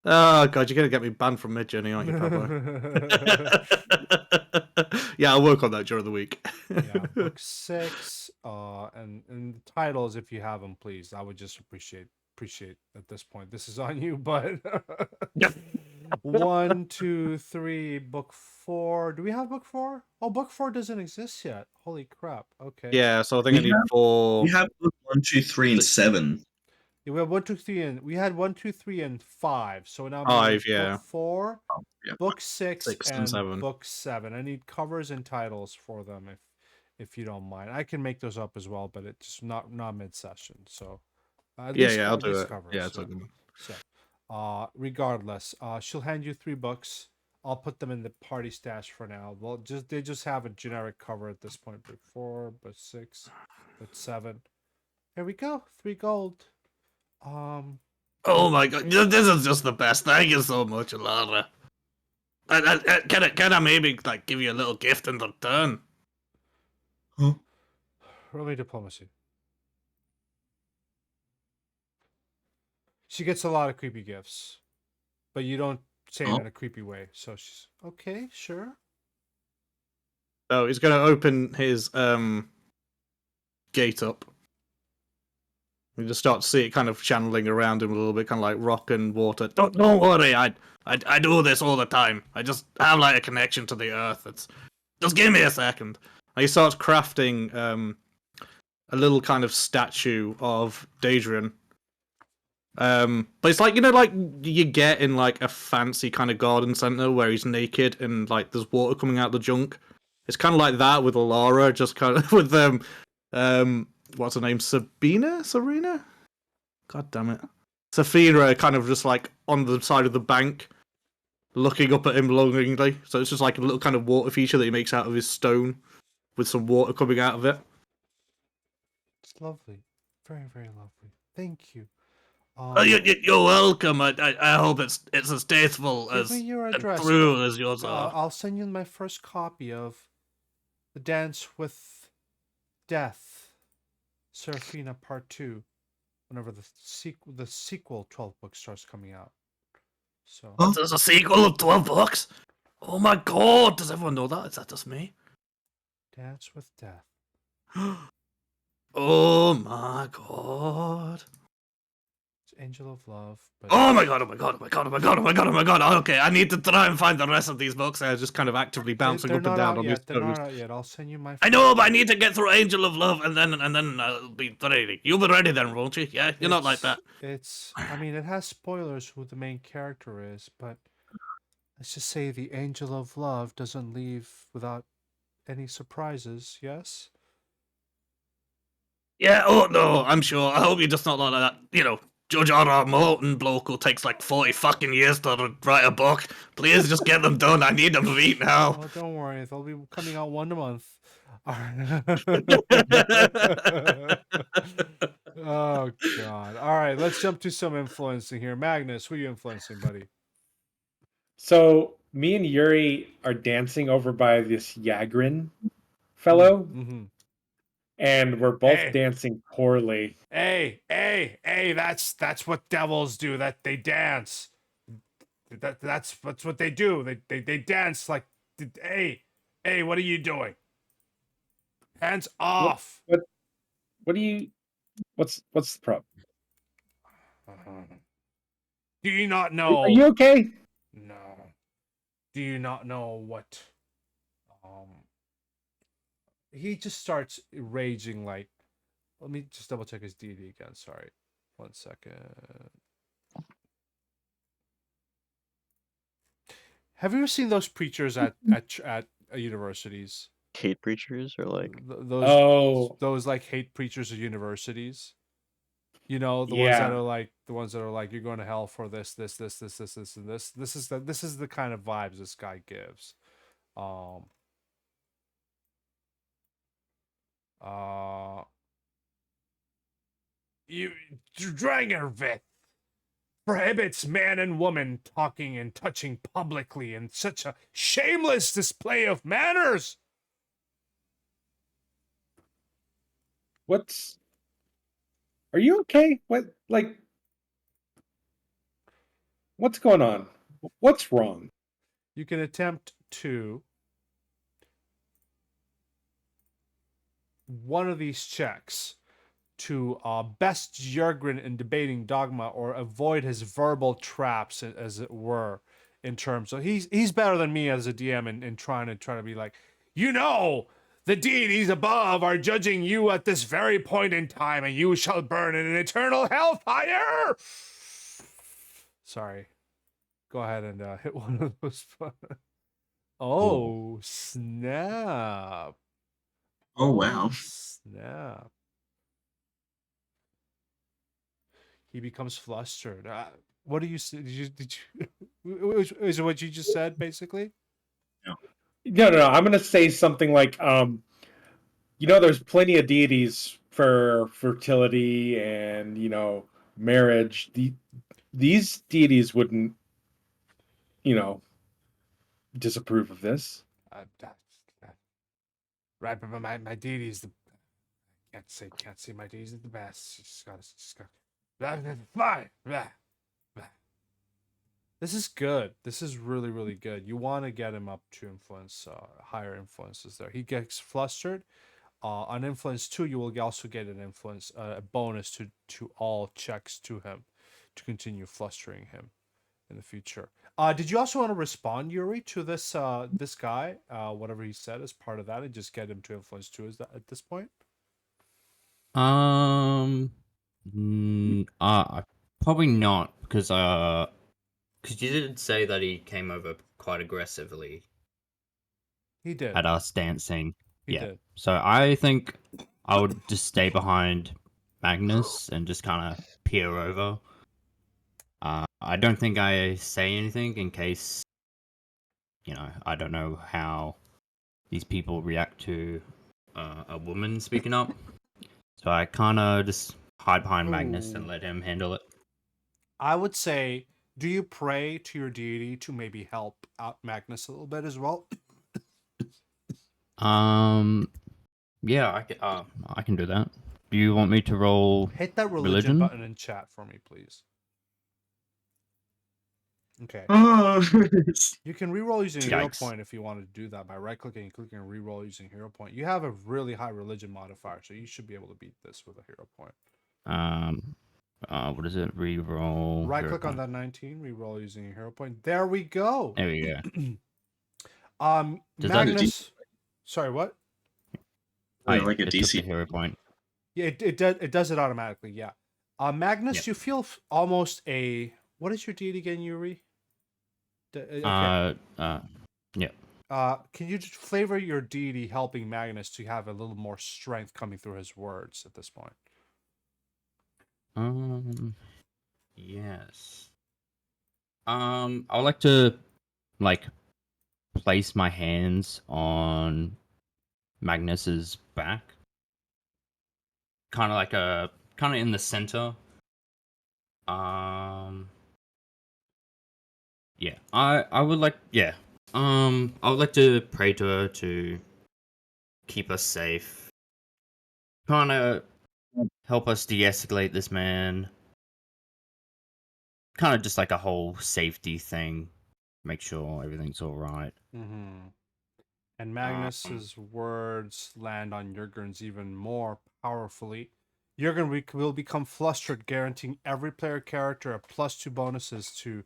god, you're gonna get me banned from Midjourney, aren't you, Pablo? Yeah, I'll work on that during the week. Yeah, book 6, and the titles, if you have them, please. I would just appreciate at this point. This is on you, but 1, 2, 3, book 4. Do we have book 4? Oh, book 4 doesn't exist yet. Holy crap. Okay. Yeah, so I think I need 4. We have 1, 2, 3, and 7. Yeah, we have 1, 2, 3, and we had 1, 2, 3, and 5. So now I'm 5, yeah. book 4, Yeah. book 6, 6 and and 7. book 7. I need covers and titles for them, if you don't mind. I can make those up as well, but it's just not mid session. So at least I'll at do least it. covers. Yeah, it's okay. So regardless, she'll hand you 3 books. I'll put them in the party stash for now. They just have a generic cover at this point. Book 4, book 6, book 7. Here we go. 3 gold. Oh my god, this is just the best. Thank you so much, Alara. Can I maybe like give you a little gift in return? Huh? Roll me diplomacy. She gets a lot of creepy gifts, but you don't say it in a creepy way. So she's okay, sure. Oh, he's gonna open his gate up. We just start to see it kind of channeling around him a little bit, kind of like rock and water. Don't worry, I do this all the time. I just have like a connection to the earth. Just give me a second. And he starts crafting a little kind of statue of Daedrian. But it's like, you know, like you get in like a fancy kind of garden center where he's naked and like there's water coming out the junk. It's kind of like that with Alara, just kind of with what's her name? Serena? God damn it. Safira kind of just like on the side of the bank, looking up at him longingly. So it's just like a little kind of water feature that he makes out of his stone with some water coming out of it. It's lovely. Very, very lovely. Thank you. Oh, you're welcome. I hope it's as tasteful give as me your and address. true as yours are. I'll send you my first copy of The Dance with Death, Serafina Part 2, whenever the sequel 12 book starts coming out. So There's a sequel of 12 books? Oh my god, does everyone know that? Is that just me? Dance with Death. Oh my god. Angel of Love. But Oh my god, oh my god, oh my god, oh my god, oh my god, oh my god. Okay, I need to try and find the rest of these books. I was just kind of actively bouncing they're up and not down out on yet. these They're toes. not out yet. I'll send you my. I know, but I need to get through Angel of Love and then I'll be ready. You'll be ready then, won't you? Yeah, you're not like that. I mean, it has spoilers who the main character is, but let's just say the Angel of Love doesn't leave without any surprises. Yes. Yeah, oh no, I'm sure. I hope you're just not like that. You know, Judge R.R. Martin bloke who takes like 40 fucking years to write a book. Please just get them done. I need them to read now. Oh, don't worry. They'll be coming out one a month. Oh God! All right, let's jump to some influencing here. Magnus, who are you influencing, buddy? So me and Yuri are dancing over by this Yagrin fellow, Mm-hmm. and we're both Hey. dancing poorly. Hey, that's what devils do. That they dance. That's what they do. They dance like. Hey, what are you doing? Hands off. What do you? What's the problem? Do you not Are know? you okay? No. Do you not know what? He just starts raging like. Let me just double check his deity again. Sorry, 1 second. Have you ever seen those preachers at universities? Hate preachers or like Those like hate preachers at universities. You know, the ones that are like you're going to hell for this, and this. This is the kind of vibes this guy gives. You Dragonvith prohibits man and woman talking and touching publicly in such a shameless display of manners. Are you okay? What's going on? What's wrong? You can attempt to one of these checks to best Jurgren in debating dogma or avoid his verbal traps, as it were, in terms of he's better than me as a DM in trying to be like, you know, the deities above are judging you at this very point in time, and you shall burn in an eternal hellfire. Sorry. Go ahead and hit one of those. Oh, snap. Oh wow. Snap. He becomes flustered. What do you say? Did you is it what you just said, basically? No. I'm gonna say something like, there's plenty of deities for fertility and marriage. These deities wouldn't, disapprove of this. Right, but my deity is the can't say my deity is the best. Just got fine. This is good. This is really, really good. You want to get him up to influence, higher influences there. He gets flustered. On influence 2, you will also get an influence, a bonus to all checks to him to continue flustering him in the future. Did you also want to respond, Yuri, to this this guy, whatever he said as part of that, and just get him to influence 2 is that at this point? Probably not because you did say that he came over quite aggressively He did. at us dancing. He did. So I think I would just stay behind Magnus and just kind of peer over. I don't think I say anything in case, I don't know how these people react to a woman speaking up. So I kind of just hide behind Magnus and let him handle it. I would say, do you pray to your deity to maybe help out Magnus a little bit as well? Yeah, I can do that. Do you want me to roll? Hit that religion button in chat for me, please. Okay. Oh, You can reroll using a hero Yikes. point if you want to do that by right-clicking and clicking reroll using hero point. You have a really high religion modifier, so you should be able to beat this with a hero point. what is it? Reroll. Right hero click on point. that 19, reroll using a hero point. There we go. There we go. Does that- Magnus. Sorry, what? Oh, yeah, like a it took the DC. hero point. Yeah, it does it automatically. Yeah. Magnus, Yep. you feel almost a what is your deed again, Yuri? Okay. Yeah. Can you just flavor your deity helping Magnus to have a little more strength coming through his words at this point? Yes. I would like to like place my hands on Magnus's back, kind of in the center. Yeah. I would like I would like to pray to her to keep us safe. Kind of help us de-escalate this man. Kind of just like a whole safety thing. Make sure everything's all right. Mm-hmm. And Magnus's words land on Jurgen's even more powerfully. Jurgen will become flustered, guaranteeing every player character a +2 bonuses to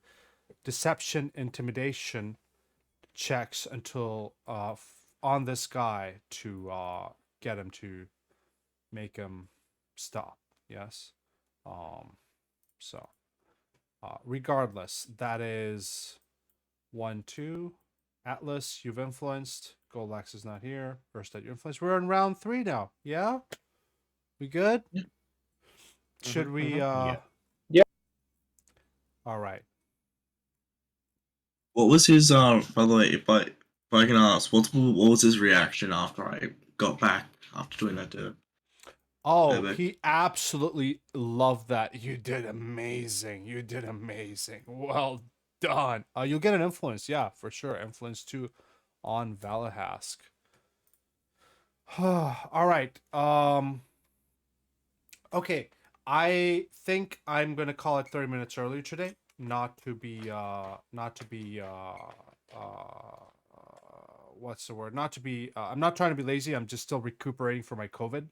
deception, intimidation checks until on this guy to get him to make him stop. Yes. So regardless, that is 1-2. Atlas, you've influenced. Goldax is not here. First at you influence. We're in round 3 now. Yeah? We good? Yeah. Should we Yeah. all right. What was his by the way, if I can ask, what was his reaction after I got back after doing that to Oh, Bebek? he absolutely loved that. You did amazing. You did amazing. Well done. You'll get an influence, yeah, for sure. Influence 2 on Valahask. All right. Okay. I think I'm gonna call it 30 minutes earlier today. Not to be what's the word? Not to be I'm not trying to be lazy. I'm just still recuperating from my COVID,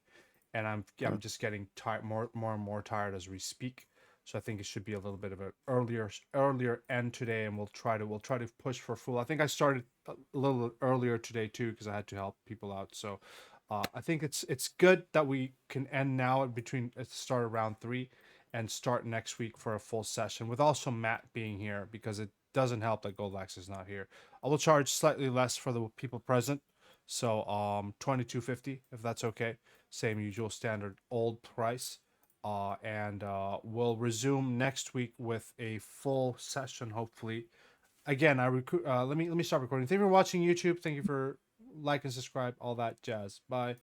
and I'm just getting tired, more and more tired as we speak. So I think it should be a little bit of an earlier end today, and we'll try to push for full. I think I started a little earlier today too because I had to help people out. So I think it's good that we can end now at the start of round 3 and start next week for a full session with also Matt being here because it doesn't help that Goldax is not here. I will charge slightly less for the people present, so 22.50 if that's okay. Same usual standard old price. And we'll resume next week with a full session, hopefully. Again, let me stop recording. Thank you for watching YouTube. Thank you for like and subscribe, all that jazz. Bye.